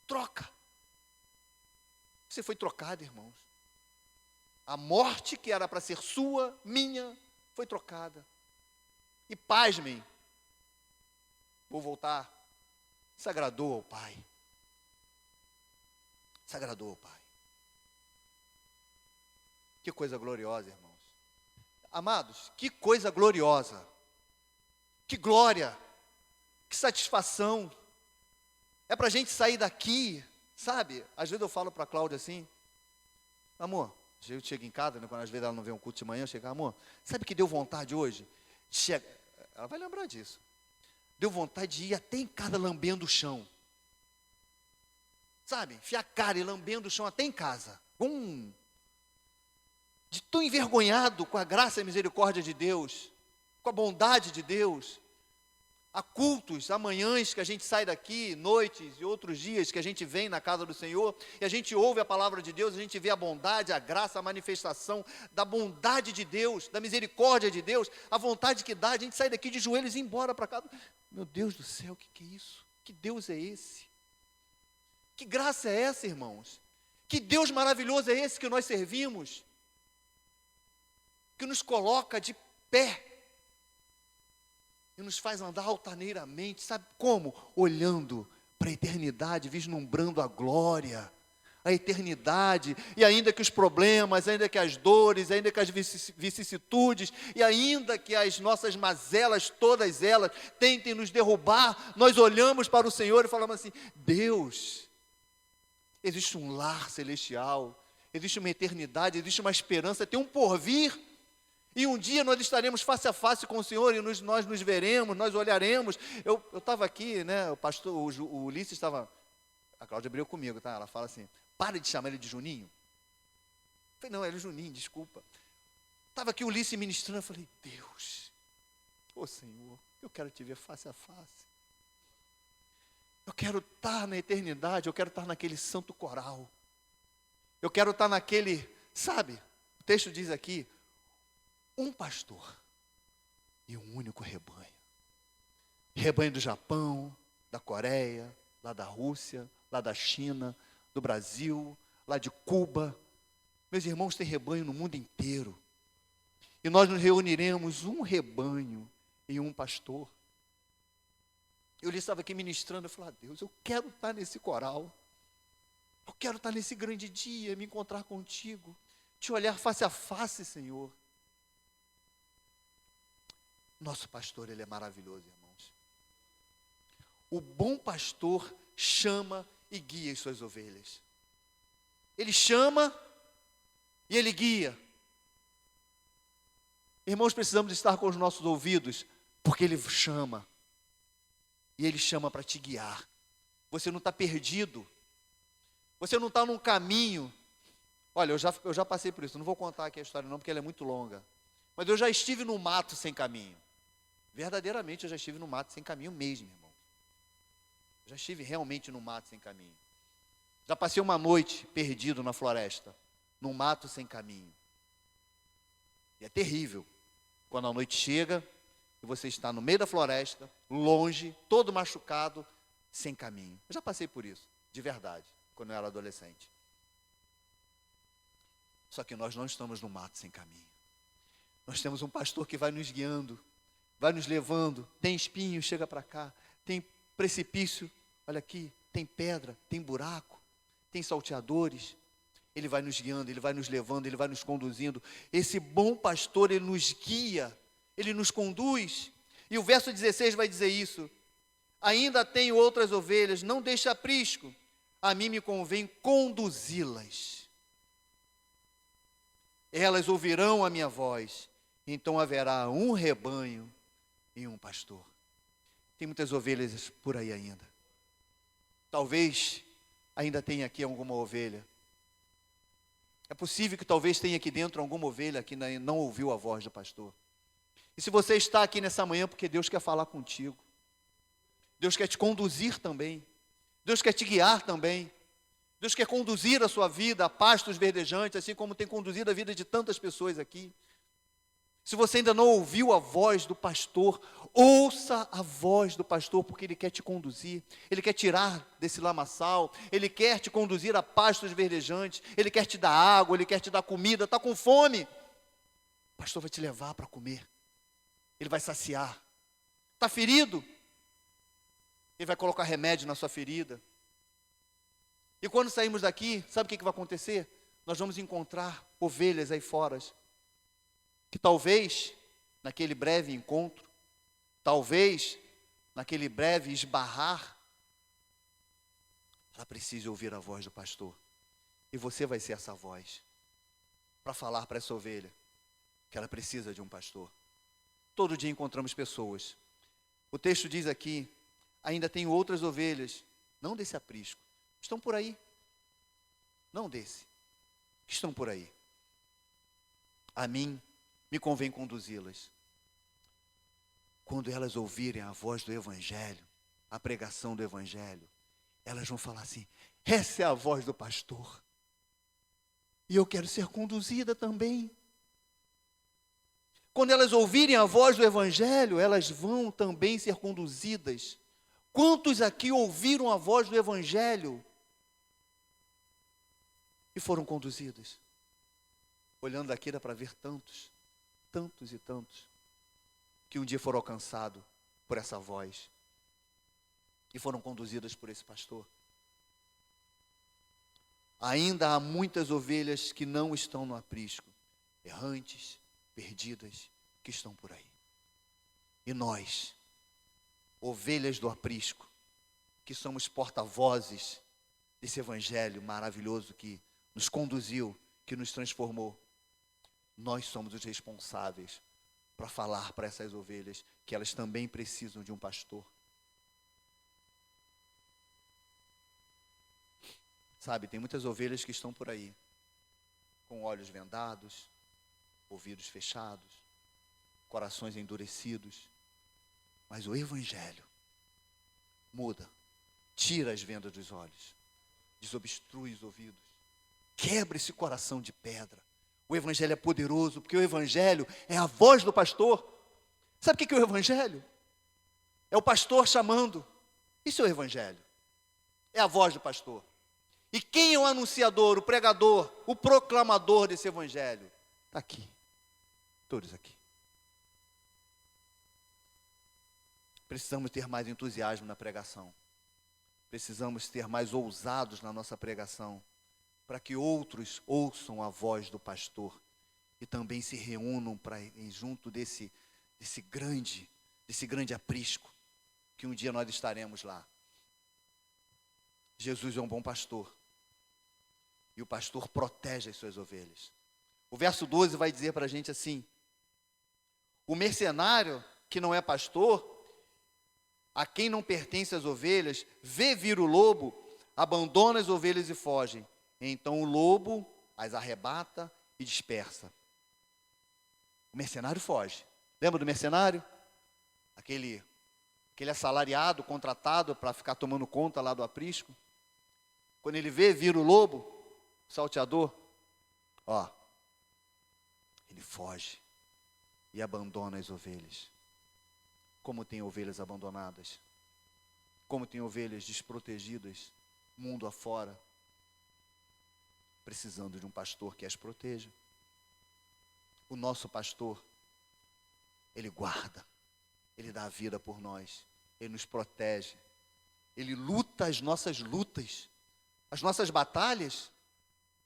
Troca. Você foi trocado, irmãos. A morte que era para ser sua, minha, foi trocada. E pasmem, vou voltar, se agradou ao Pai. Se agradou ao Pai. Que coisa gloriosa, irmãos. Amados, que coisa gloriosa. Que glória. Que satisfação. É para a gente sair daqui, sabe? Às vezes eu falo para a Cláudia assim, amor, eu chego em casa, né, quando às vezes ela não vê um culto de manhã, eu chego, amor, sabe o que deu vontade hoje? Ela vai lembrar disso. Deu vontade de ir até em casa lambendo o chão. Sabe? Enfiar a cara e lambendo o chão até em casa. De tão envergonhado com a graça e a misericórdia de Deus, com a bondade de Deus. Há cultos, há manhãs que a gente sai daqui, noites e outros dias que a gente vem na casa do Senhor, e a gente ouve a palavra de Deus, a gente vê a bondade, a graça, a manifestação da bondade de Deus, da misericórdia de Deus, a vontade que dá, a gente sai daqui de joelhos e ir embora para casa. Meu Deus do céu, o que é isso? Que Deus é esse? Que graça é essa, irmãos? Que Deus maravilhoso é esse que nós servimos? Que nos coloca de pé e nos faz andar altaneiramente, sabe como? Olhando para a eternidade, vislumbrando a glória, a eternidade, e ainda que os problemas, ainda que as dores, ainda que as vicissitudes, e ainda que as nossas mazelas, todas elas, tentem nos derrubar, nós olhamos para o Senhor e falamos assim, Deus, existe um lar celestial, existe uma eternidade, existe uma esperança, tem um porvir. E um dia nós estaremos face a face com o Senhor e nós nos veremos, nós olharemos. Eu estava aqui, né, o pastor, o Ulisses estava, a Cláudia abriu comigo, tá? Ela fala assim, para de chamar ele de Juninho. Eu falei, não, era o Juninho, desculpa. Estava aqui o Ulisses ministrando, eu falei, Deus, ô Senhor, eu quero te ver face a face. Eu quero estar na eternidade, eu quero estar naquele santo coral. Eu quero estar naquele, sabe, o texto diz aqui, um pastor e um único rebanho. Rebanho do Japão, da Coreia, lá da Rússia, lá da China, do Brasil, lá de Cuba. Meus irmãos, tem rebanho no mundo inteiro. E nós nos reuniremos um rebanho e um pastor. Eu estava aqui ministrando, eu falei, Deus, eu quero estar nesse coral. Eu quero estar nesse grande dia, me encontrar contigo, te olhar face a face, Senhor. Nosso pastor, ele é maravilhoso, irmãos. O bom pastor chama e guia as suas ovelhas. Ele chama e Ele guia. Irmãos, precisamos estar com os nossos ouvidos, porque Ele chama. E Ele chama para te guiar. Você não está perdido. Você não está num caminho. Olha, eu já passei por isso. Não vou contar aqui a história não, porque ela é muito longa. Mas eu já estive no mato sem caminho. Verdadeiramente eu já estive no mato sem caminho mesmo, irmão. Eu já estive realmente no mato sem caminho. Já passei uma noite perdido na floresta, no mato sem caminho. E é terrível quando a noite chega e você está no meio da floresta, longe, todo machucado, sem caminho. Eu já passei por isso, de verdade, quando eu era adolescente. Só que nós não estamos no mato sem caminho. Nós temos um pastor que vai nos guiando, vai nos levando. Tem espinho, chega para cá. Tem precipício, olha aqui. Tem pedra, tem buraco, tem salteadores. Ele vai nos guiando, ele vai nos levando, ele vai nos conduzindo. Esse bom pastor, ele nos guia, ele nos conduz. E o verso 16 vai dizer isso. Ainda tenho outras ovelhas, não deixe aprisco. A mim me convém conduzi-las. Elas ouvirão a minha voz, então haverá um rebanho e um pastor. Tem muitas ovelhas por aí ainda. Talvez ainda tenha aqui alguma ovelha. É possível que talvez tenha aqui dentro alguma ovelha que não ouviu a voz do pastor. E se você está aqui nessa manhã, porque Deus quer falar contigo. Deus quer te conduzir também. Deus quer te guiar também. Deus quer conduzir a sua vida a pastos verdejantes, assim como tem conduzido a vida de tantas pessoas aqui. Se você ainda não ouviu a voz do pastor, ouça a voz do pastor, porque ele quer te conduzir, ele quer tirar desse lamaçal, ele quer te conduzir a pastos verdejantes, ele quer te dar água, ele quer te dar comida. Está com fome? O pastor vai te levar para comer, ele vai saciar. Está ferido? Ele vai colocar remédio na sua ferida. E quando sairmos daqui, sabe o que vai acontecer? Nós vamos encontrar ovelhas aí fora, que talvez, naquele breve encontro, talvez, naquele breve esbarrar, ela precise ouvir a voz do pastor. E você vai ser essa voz, para falar para essa ovelha, que ela precisa de um pastor. Todo dia encontramos pessoas. O texto diz aqui, ainda tenho outras ovelhas, não desse aprisco. Estão por aí. Não desse. Estão por aí. A mim me convém conduzi-las. Quando elas ouvirem a voz do Evangelho, a pregação do Evangelho, elas vão falar assim: essa é a voz do pastor. E eu quero ser conduzida também. Quando elas ouvirem a voz do Evangelho, elas vão também ser conduzidas. Quantos aqui ouviram a voz do Evangelho e foram conduzidas? Olhando daqui dá para ver tantos, tantos e tantos, que um dia foram alcançados por essa voz e foram conduzidas por esse pastor. Ainda há muitas ovelhas que não estão no aprisco, errantes, perdidas, que estão por aí. E nós, ovelhas do aprisco, que somos porta-vozes desse evangelho maravilhoso que nos conduziu, que nos transformou, nós somos os responsáveis para falar para essas ovelhas que elas também precisam de um pastor. Sabe, tem muitas ovelhas que estão por aí, com olhos vendados, ouvidos fechados, corações endurecidos, mas o Evangelho muda, tira as vendas dos olhos, desobstrui os ouvidos, quebra esse coração de pedra. O Evangelho é poderoso, porque o Evangelho é a voz do pastor. Sabe o que é o Evangelho? É o pastor chamando. Isso é o Evangelho. É a voz do pastor. E quem é o anunciador, o pregador, o proclamador desse Evangelho? Está aqui. Todos aqui. Precisamos ter mais entusiasmo na pregação. Precisamos ser mais ousados na nossa pregação, para que outros ouçam a voz do pastor e também se reúnam para ir junto desse grande aprisco, que um dia nós estaremos lá. Jesus é um bom pastor. E o pastor protege as suas ovelhas. O verso 12 vai dizer para a gente assim: o mercenário, que não é pastor, a quem não pertence as ovelhas, vê vir o lobo, abandona as ovelhas e foge. Então o lobo as arrebata e dispersa. O mercenário foge. Lembra do mercenário? Aquele assalariado, contratado para ficar tomando conta lá do aprisco. Quando ele vê vir o lobo, o salteador, ele foge e abandona as ovelhas. Como tem ovelhas abandonadas, como tem ovelhas desprotegidas, mundo afora, precisando de um pastor que as proteja. O nosso pastor, ele guarda, ele dá a vida por nós, ele nos protege, ele luta as nossas lutas. As nossas batalhas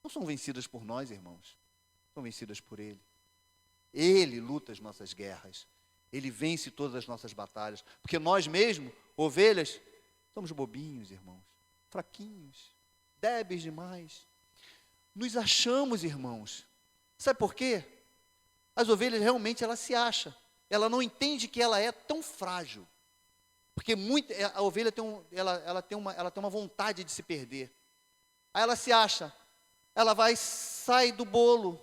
não são vencidas por nós, irmãos, são vencidas por ele. Ele luta as nossas guerras, ele vence todas as nossas batalhas, porque nós mesmos, ovelhas, somos bobinhos, irmãos, fraquinhos, débeis demais. Nos achamos, irmãos. Sabe por quê? As ovelhas realmente, ela se acha. Ela não entende que ela é tão frágil. Porque a ovelha ela tem uma vontade de se perder. Aí ela se acha. Ela sai do bolo,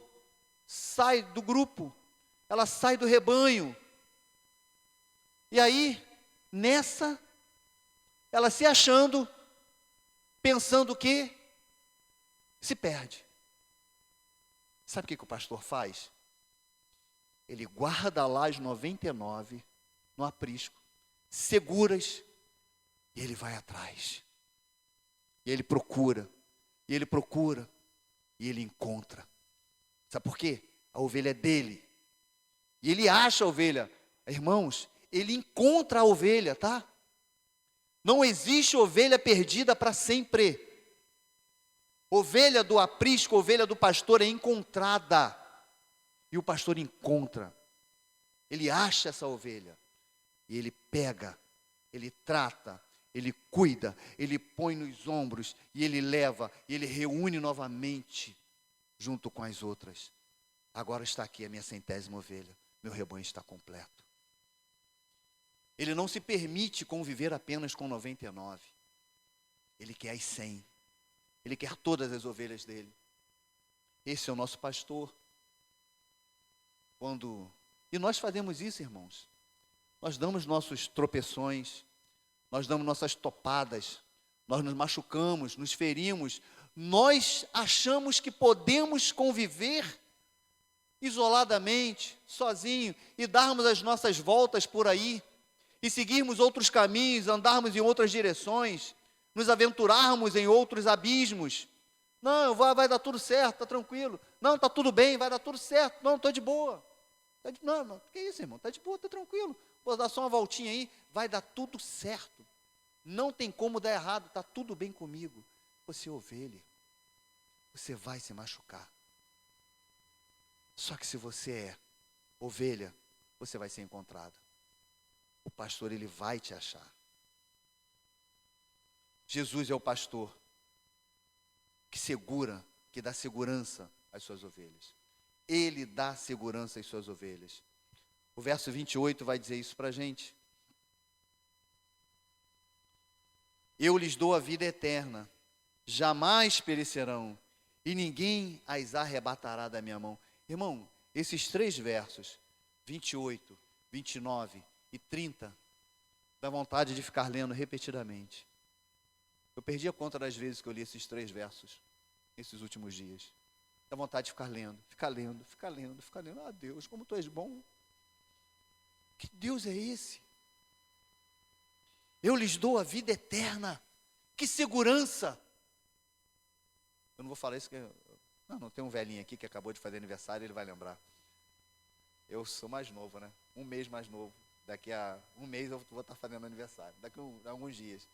sai do grupo, ela sai do rebanho. E aí, ela se achando, pensando que se perde. Sabe o que o pastor faz? Ele guarda lá as 99 no aprisco, seguras, e ele vai atrás. E ele procura, e ele procura, e ele encontra. Sabe por quê? A ovelha é dele. E ele acha a ovelha. Irmãos, ele encontra a ovelha, tá? Não existe ovelha perdida para sempre. Ovelha do aprisco, ovelha do pastor é encontrada. E o pastor encontra. Ele acha essa ovelha. E ele pega, ele trata, ele cuida, ele põe nos ombros, e ele leva, e ele reúne novamente, junto com as outras. Agora está aqui a minha 100ª ovelha, meu rebanho está completo. Ele não se permite conviver apenas com 99. Ele quer as 100. Ele quer todas as ovelhas dele. Esse é o nosso pastor. E nós fazemos isso, irmãos. Nós damos nossos tropeções, nós damos nossas topadas, nós nos machucamos, nos ferimos. Nós achamos que podemos conviver isoladamente, sozinho, e darmos as nossas voltas por aí, e seguirmos outros caminhos, andarmos em outras direções, nos aventurarmos em outros abismos. Não, vai dar tudo certo, está tranquilo. Não, está tudo bem, vai dar tudo certo. Não, estou de boa. Não, que isso, irmão? Está de boa, está tranquilo. Vou dar só uma voltinha aí, vai dar tudo certo. Não tem como dar errado, está tudo bem comigo. Você é ovelha, você vai se machucar. Só que se você é ovelha, você vai ser encontrado. O pastor, ele vai te achar. Jesus é o pastor que dá segurança às suas ovelhas. Ele dá segurança às suas ovelhas. O verso 28 vai dizer isso para a gente. Eu lhes dou a vida eterna, jamais perecerão, e ninguém as arrebatará da minha mão. Irmão, esses 3 versos, 28, 29 e 30, dá vontade de ficar lendo repetidamente. Eu perdi a conta das vezes que eu li esses 3 versos, nesses últimos dias. Dá vontade de ficar lendo, ficar lendo, ficar lendo, ficar lendo. Ah, Deus, como tu és bom. Que Deus é esse? Eu lhes dou a vida eterna. Que segurança. Eu não vou falar isso, não tem um velhinho aqui que acabou de fazer aniversário, ele vai lembrar. Eu sou mais novo, né? Um mês mais novo. Daqui a um mês eu vou estar fazendo aniversário. Daqui a alguns dias.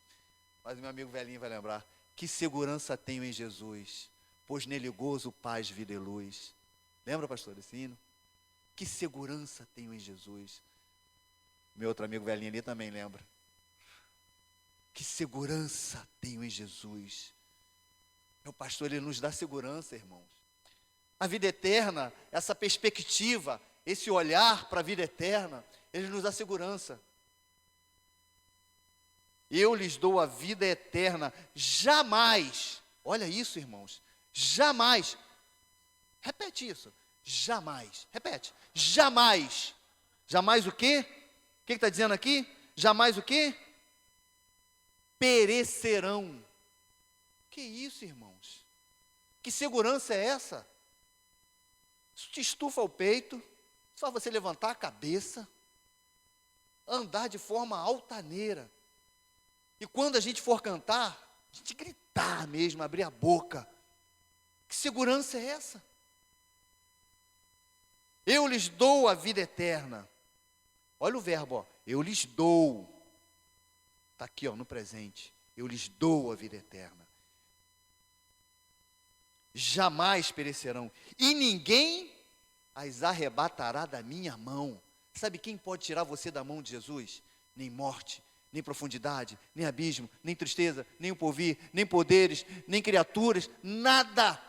Mas o meu amigo velhinho vai lembrar. Que segurança tenho em Jesus, pois nele gozo, paz, vida e luz. Lembra, pastor, esse hino? Que segurança tenho em Jesus. Meu outro amigo velhinho ali também lembra. Que segurança tenho em Jesus. Meu pastor, ele nos dá segurança, irmãos. A vida eterna, essa perspectiva, esse olhar para a vida eterna, ele nos dá segurança. Eu lhes dou a vida eterna, jamais, olha isso, irmãos, jamais, repete isso, jamais, repete, jamais, jamais o quê? O que está dizendo aqui? Jamais o quê? Perecerão. Que isso, irmãos? Que segurança é essa? Isso te estufa o peito, só você levantar a cabeça, andar de forma altaneira. E quando a gente for cantar, a gente gritar mesmo, abrir a boca. Que segurança é essa? Eu lhes dou a vida eterna. Olha o verbo, ó. Eu lhes dou. Está aqui, ó, no presente. Eu lhes dou a vida eterna. Jamais perecerão. E ninguém as arrebatará da minha mão. Sabe quem pode tirar você da mão de Jesus? Nem morte, nem profundidade, nem abismo, nem tristeza, nem o porvir, nem poderes, nem criaturas, nada.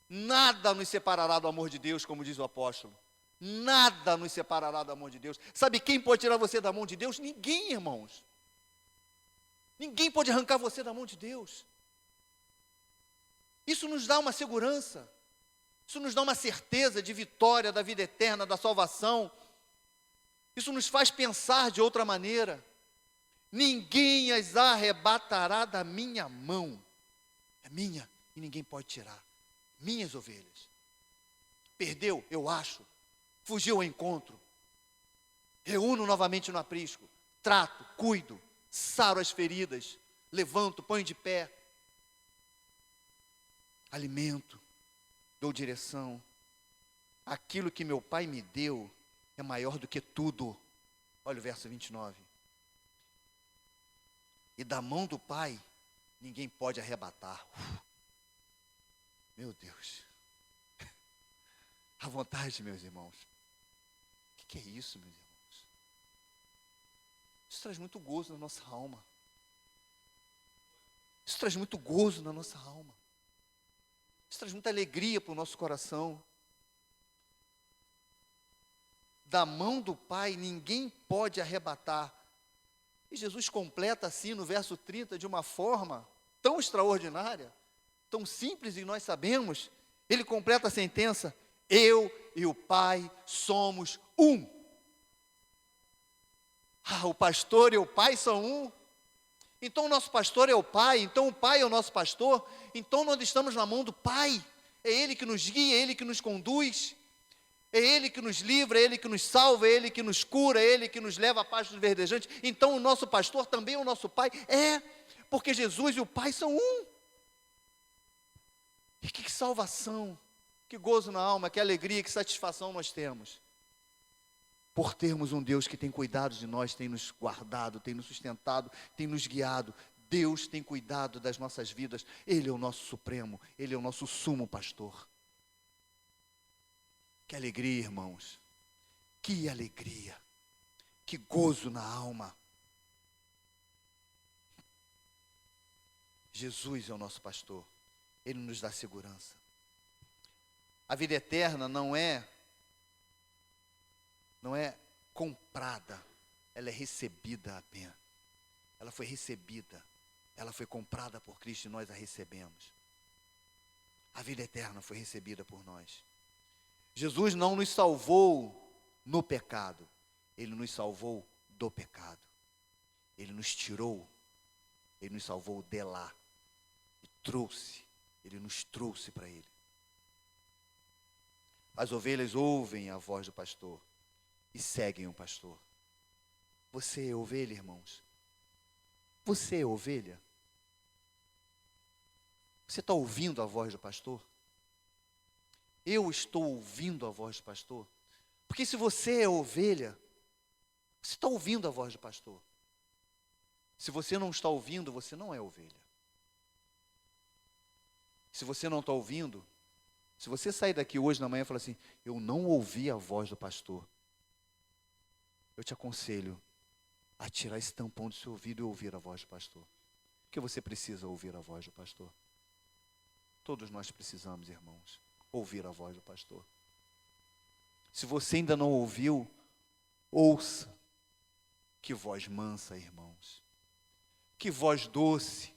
Nada nos separará do amor de Deus, como diz o apóstolo. Nada nos separará do amor de Deus. Sabe quem pode tirar você da mão de Deus? Ninguém, irmãos. Ninguém pode arrancar você da mão de Deus. Isso nos dá uma segurança. Isso nos dá uma certeza de vitória, da vida eterna, da salvação. Isso nos faz pensar de outra maneira. Ninguém as arrebatará da minha mão. É minha e ninguém pode tirar. Minhas ovelhas. Perdeu, eu acho. Fugiu ao encontro. Reúno novamente no aprisco. Trato, cuido, saro as feridas. Levanto, ponho de pé. Alimento, dou direção. Aquilo que meu pai me deu é maior do que tudo. Olha o verso 29. E da mão do pai, ninguém pode arrebatar. Meu Deus. À vontade, meus irmãos. O que é isso, meus irmãos? Isso traz muito gozo na nossa alma. Isso traz muito gozo na nossa alma. Isso traz muita alegria para o nosso coração. Da mão do Pai ninguém pode arrebatar. E Jesus completa assim no verso 30 de uma forma tão extraordinária, tão simples e nós sabemos. Ele completa a sentença: eu e o Pai somos um. Ah, o pastor e o Pai são um. Então o nosso pastor é o Pai, então o Pai é o nosso pastor, então nós estamos na mão do Pai, é Ele que nos guia, é Ele que nos conduz, é Ele que nos livra, é Ele que nos salva, é Ele que nos cura, é Ele que nos leva à paz dos verdejantes. Então o nosso pastor também é o nosso Pai, porque Jesus e o Pai são um. E que salvação, que gozo na alma, que alegria, que satisfação nós temos. Por termos um Deus que tem cuidado de nós, tem nos guardado, tem nos sustentado, tem nos guiado. Deus tem cuidado das nossas vidas. Ele é o nosso supremo, Ele é o nosso sumo pastor. Que alegria, irmãos. Que alegria. Que gozo na alma. Jesus é o nosso pastor. Ele nos dá segurança. A vida eterna não é comprada, ela é recebida apenas. Ela foi recebida, ela foi comprada por Cristo e nós a recebemos. A vida eterna foi recebida por nós. Jesus não nos salvou no pecado, Ele nos salvou do pecado. Ele nos tirou, Ele nos salvou de lá. E Ele nos trouxe para Ele. As ovelhas ouvem a voz do pastor e seguem o pastor. Você é ovelha, irmãos? Você é ovelha? Você está ouvindo a voz do pastor? Eu estou ouvindo a voz do pastor? Porque se você é ovelha, você está ouvindo a voz do pastor. Se você não está ouvindo, você não é ovelha. Se você não está ouvindo, se você sair daqui hoje na manhã e falar assim: eu não ouvi a voz do pastor, eu te aconselho a tirar esse tampão do seu ouvido e ouvir a voz do pastor. Porque você precisa ouvir a voz do pastor. Todos nós precisamos, irmãos, ouvir a voz do pastor. Se você ainda não ouviu, ouça. Que voz mansa, irmãos. Que voz doce.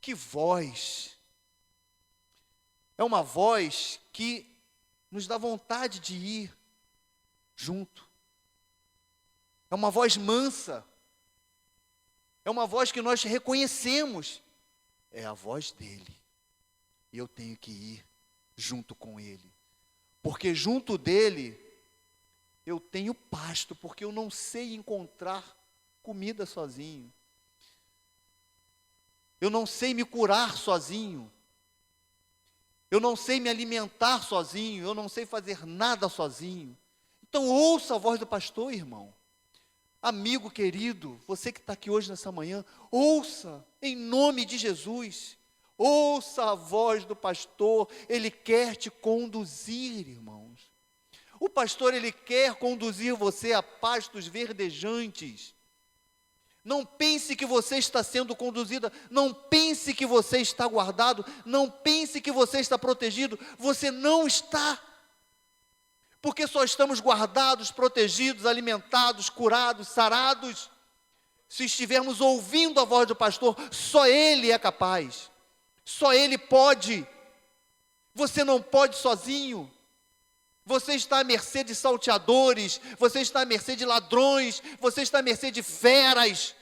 Que voz. É uma voz que nos dá vontade de ir junto. É uma voz mansa. É uma voz que nós reconhecemos. É a voz dele. E eu tenho que ir junto com ele. Porque junto dele eu tenho pasto, porque eu não sei encontrar comida sozinho. Eu não sei me curar sozinho. Eu não sei me alimentar sozinho. Eu não sei fazer nada sozinho. Então ouça a voz do pastor, irmão. Amigo querido, você que está aqui hoje nessa manhã, ouça em nome de Jesus. Ouça a voz do pastor, ele quer te conduzir, irmãos. O pastor, ele quer conduzir você a pastos verdejantes. Não pense que você está sendo conduzida, não pense que você está guardado, não pense que você está protegido, você não está. Porque só estamos guardados, protegidos, alimentados, curados, sarados, se estivermos ouvindo a voz do pastor. Só ele é capaz, só ele pode. Você não pode sozinho. Você está à mercê de salteadores, você está à mercê de ladrões, você está à mercê de feras,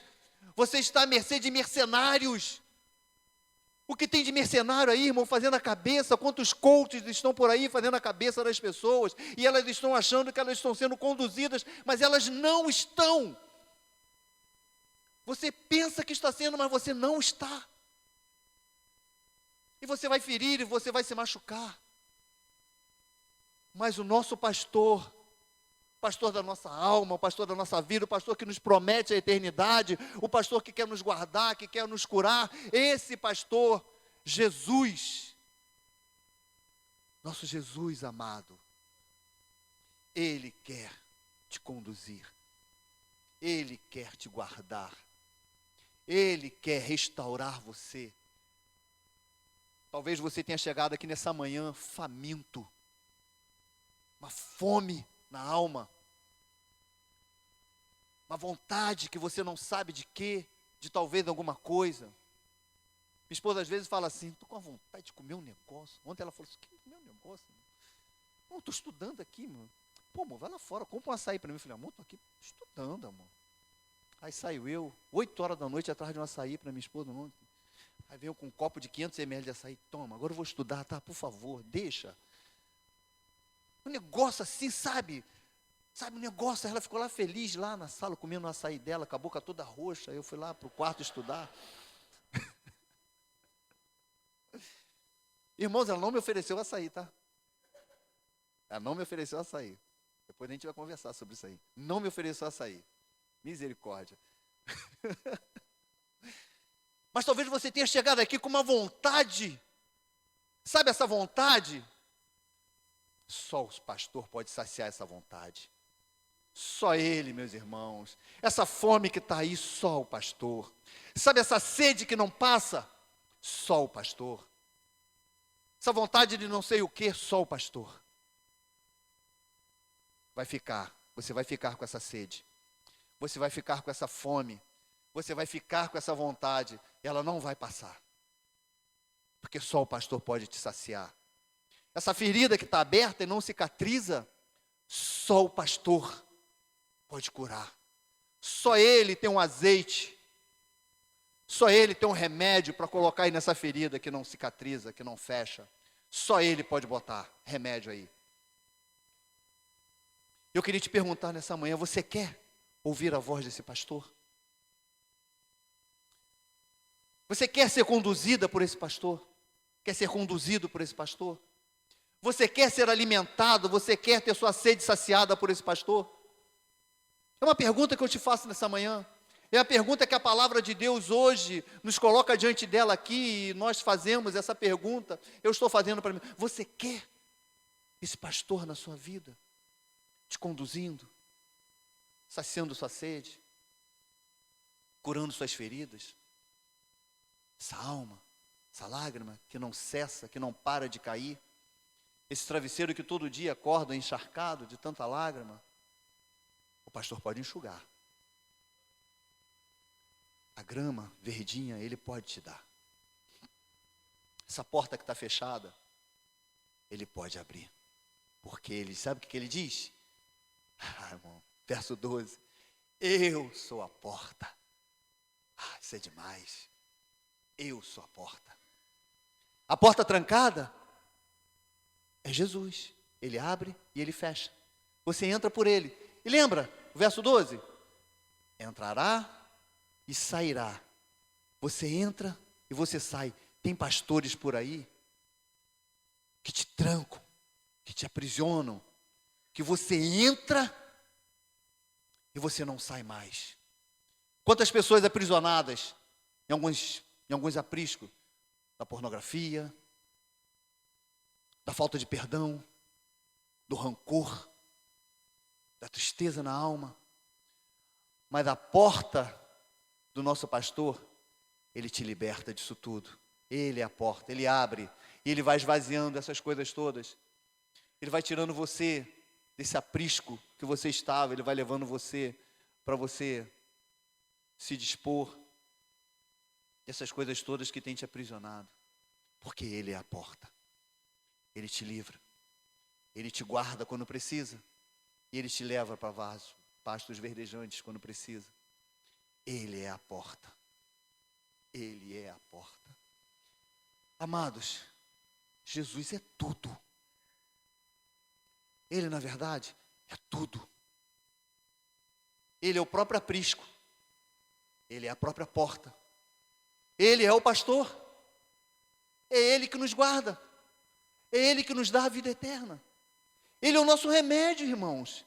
você está à mercê de mercenários. O que tem de mercenário aí, irmão, fazendo a cabeça? Quantos coaches estão por aí fazendo a cabeça das pessoas, e elas estão achando que elas estão sendo conduzidas, mas elas não estão. Você pensa que está sendo, mas você não está. E você vai ferir, e você vai se machucar. Mas o nosso pastor, pastor da nossa alma, o pastor da nossa vida, o pastor que nos promete a eternidade, o pastor que quer nos guardar, que quer nos curar, esse pastor, Jesus, nosso Jesus amado, ele quer te conduzir, ele quer te guardar, ele quer restaurar você. Talvez você tenha chegado aqui nessa manhã faminto, uma fome na alma, uma vontade que você não sabe de quê, de talvez alguma coisa. Minha esposa às vezes fala assim, estou com a vontade de comer um negócio. Ontem ela falou assim, quer comer um negócio? Não, estou estudando aqui, mano. Pô, amor, vai lá fora, compra um açaí para mim. Eu falei, amor, estou aqui estudando, amor. Aí saiu eu, 8 horas da noite, atrás de um açaí para minha esposa ontem. Aí veio com um copo de 500 ml de açaí, toma, agora eu vou estudar, tá? Por favor, deixa. Um negócio assim, sabe, um negócio, ela ficou lá feliz, lá na sala, comendo o açaí dela, com a boca toda roxa, eu fui lá para o quarto estudar. Irmãos, ela não me ofereceu açaí, tá? Ela não me ofereceu açaí. Depois a gente vai conversar sobre isso aí. Não me ofereceu açaí. Misericórdia. Mas talvez você tenha chegado aqui com uma vontade, sabe essa vontade? Só o pastor pode saciar essa vontade. Só ele, meus irmãos. Essa fome que está aí, só o pastor. Sabe essa sede que não passa? Só o pastor. Essa vontade de não sei o que, só o pastor. Você vai ficar com essa sede. Você vai ficar com essa fome. Você vai ficar com essa vontade. Ela não vai passar. Porque só o pastor pode te saciar. Essa ferida que está aberta e não cicatriza, só o pastor pode curar. Só ele tem um azeite, só ele tem um remédio para colocar aí nessa ferida que não cicatriza, que não fecha. Só ele pode botar remédio aí. Eu queria te perguntar nessa manhã, você quer ouvir a voz desse pastor? Você quer ser conduzida por esse pastor? Quer ser conduzido por esse pastor? Você quer ser alimentado? Você quer ter sua sede saciada por esse pastor? É uma pergunta que eu te faço nessa manhã. É a pergunta que a palavra de Deus hoje nos coloca diante dela aqui, e nós fazemos essa pergunta. Eu estou fazendo para mim. Você quer esse pastor na sua vida? Te conduzindo? Saciando sua sede? Curando suas feridas? Essa alma? essa lágrima que não cessa, que não para de cair, esse travesseiro que todo dia acorda encharcado de tanta lágrima, o pastor pode enxugar. A grama verdinha ele pode te dar. Essa porta que está fechada, ele pode abrir. Porque ele, sabe o que ele diz? Irmão, verso 12. Eu sou a porta. Isso é demais. Eu sou a porta. A porta trancada é Jesus. Ele abre e ele fecha. Você entra por ele. E lembra, o verso 12? Entrará e sairá. Você entra e você sai. Tem pastores por aí que te trancam, que te aprisionam, que você entra e você não sai mais. Quantas pessoas aprisionadas em alguns apriscos da pornografia, da falta de perdão, do rancor, da tristeza na alma. Mas a porta do nosso pastor, ele te liberta disso tudo. Ele é a porta, ele abre, e ele vai esvaziando essas coisas todas. Ele vai tirando você desse aprisco que você estava, ele vai levando você para você se dispor dessas coisas todas que tem te aprisionado. Porque ele é a porta. Ele te livra. Ele te guarda quando precisa. E ele te leva para pastos verdejantes quando precisa. Ele é a porta. Ele é a porta. Amados, Jesus é tudo. Ele, na verdade, é tudo. Ele é o próprio aprisco. Ele é a própria porta. Ele é o pastor. É Ele que nos guarda. É Ele que nos dá a vida eterna. Ele é o nosso remédio, irmãos.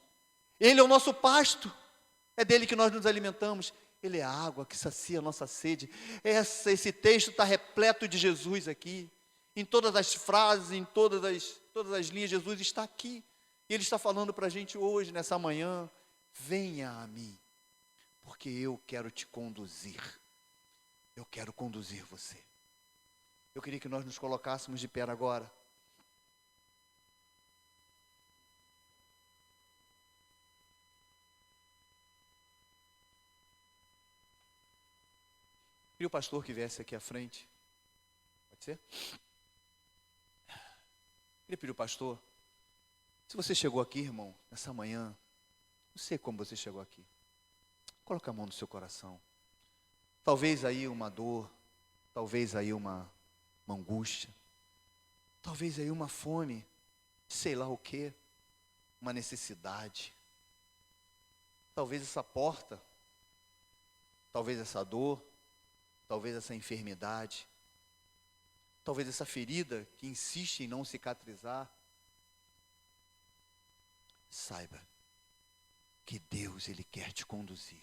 Ele é o nosso pasto. É dele que nós nos alimentamos. Ele é a água que sacia a nossa sede. Esse texto está repleto de Jesus aqui. Em todas as frases, em todas as linhas, Jesus está aqui. E Ele está falando para a gente hoje, nessa manhã. Venha a mim, porque eu quero te conduzir. Eu quero conduzir você. Eu queria que nós nos colocássemos de pé agora. Queria o pastor que viesse aqui à frente. Pode ser? Queria pedir o pastor. Se você chegou aqui, irmão, nessa manhã, não sei como você chegou aqui. Coloca a mão no seu coração. Talvez aí uma dor, talvez aí uma angústia, talvez aí uma fome, sei lá o quê, uma necessidade. Talvez essa porta, talvez essa dor, talvez essa enfermidade, talvez essa ferida que insiste em não cicatrizar. Saiba que Deus, Ele quer te conduzir.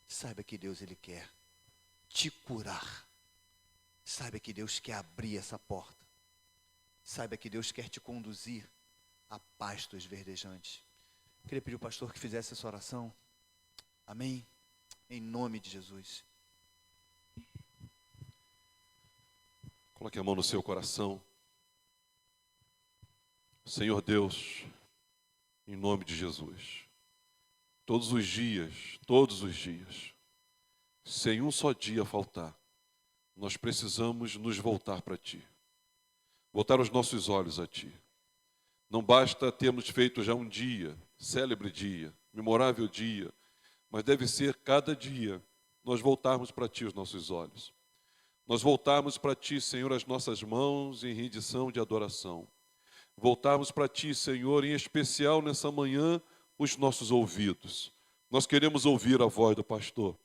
Saiba que Deus, Ele quer te curar. Saiba que Deus quer abrir essa porta. Saiba que Deus quer te conduzir a pastos verdejantes. Queria pedir ao pastor que fizesse essa oração. Amém? Em nome de Jesus. Coloque a mão no seu coração. Senhor Deus, em nome de Jesus, todos os dias, sem um só dia faltar, nós precisamos nos voltar para Ti, voltar os nossos olhos a Ti. Não basta termos feito já um dia, célebre dia, memorável dia, mas deve ser cada dia nós voltarmos para Ti os nossos olhos. Nós voltarmos para Ti, Senhor, as nossas mãos em rendição de adoração. Voltarmos para Ti, Senhor, em especial nessa manhã, os nossos ouvidos. Nós queremos ouvir a voz do pastor.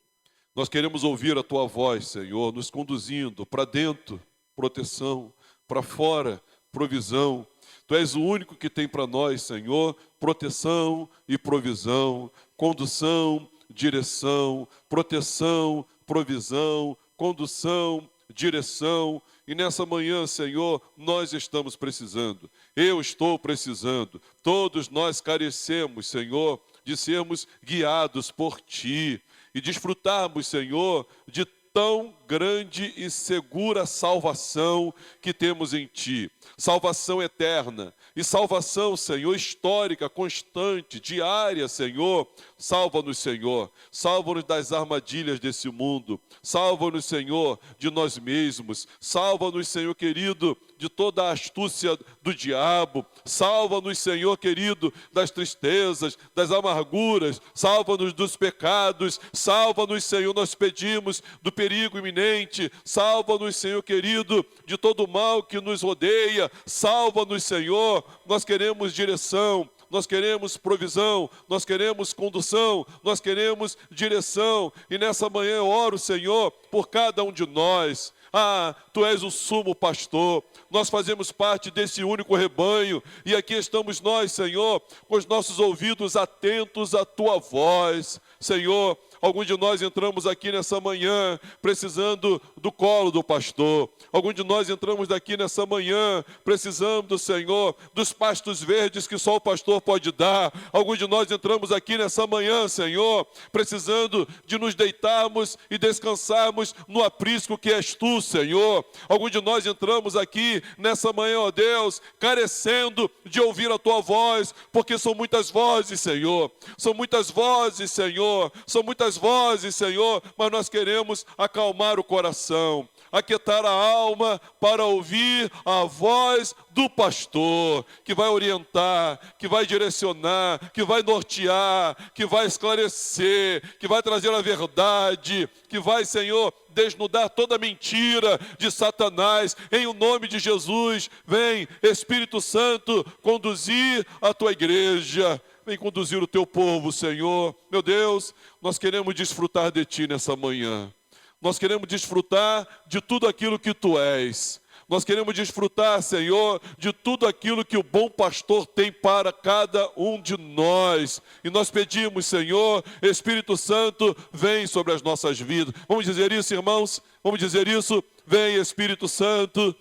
Nós queremos ouvir a Tua voz, Senhor, nos conduzindo para dentro, proteção, para fora, provisão. Tu és o único que tem para nós, Senhor, proteção e provisão, condução, direção, proteção, provisão, condução, direção. E nessa manhã, Senhor, nós estamos precisando. Eu estou precisando. Todos nós carecemos, Senhor, de sermos guiados por Ti e desfrutarmos, Senhor, de tão grande e segura salvação que temos em Ti. Salvação eterna e salvação, Senhor, histórica, constante, diária, Senhor. Salva-nos, Senhor. Salva-nos das armadilhas desse mundo. Salva-nos, Senhor, de nós mesmos. Salva-nos, Senhor querido, de toda a astúcia do diabo. Salva-nos, Senhor querido, das tristezas, das amarguras. Salva-nos dos pecados. Salva-nos, Senhor, nós pedimos, do perigo iminente. Salva-nos, Senhor querido, de todo o mal que nos rodeia. Salva-nos, Senhor. Nós queremos direção. Nós queremos provisão, nós queremos condução, nós queremos direção. E nessa manhã eu oro, Senhor, por cada um de nós. Ah, Tu és o sumo pastor, nós fazemos parte desse único rebanho, e aqui estamos nós, Senhor, com os nossos ouvidos atentos à Tua voz. Senhor, alguns de nós entramos aqui nessa manhã precisando do colo do pastor. Alguns de nós entramos daqui nessa manhã precisando, Senhor, dos pastos verdes que só o pastor pode dar. Alguns de nós entramos aqui nessa manhã, Senhor, precisando de nos deitarmos e descansarmos no aprisco que és Tu, Senhor. Alguns de nós entramos aqui nessa manhã, ó Deus, carecendo de ouvir a Tua voz, porque são muitas vozes, Senhor. São muitas vozes, Senhor. São muitas vozes, Senhor, mas nós queremos acalmar o coração, aquietar a alma para ouvir a voz do pastor, que vai orientar, que vai direcionar, que vai nortear, que vai esclarecer, que vai trazer a verdade, que vai, Senhor, desnudar toda mentira de Satanás. Em o nome de Jesus, vem, Espírito Santo, conduzir a Tua igreja. Vem conduzir o Teu povo, Senhor. Meu Deus, nós queremos desfrutar de Ti nessa manhã. Nós queremos desfrutar de tudo aquilo que Tu és. Nós queremos desfrutar, Senhor, de tudo aquilo que o bom pastor tem para cada um de nós. E nós pedimos, Senhor, Espírito Santo, vem sobre as nossas vidas. Vamos dizer isso, irmãos? Vamos dizer isso? Vem, Espírito Santo.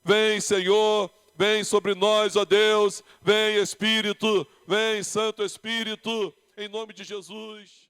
Vem, Senhor. Vem sobre nós, ó Deus. Vem, Espírito. Vem, Santo Espírito. Em nome de Jesus.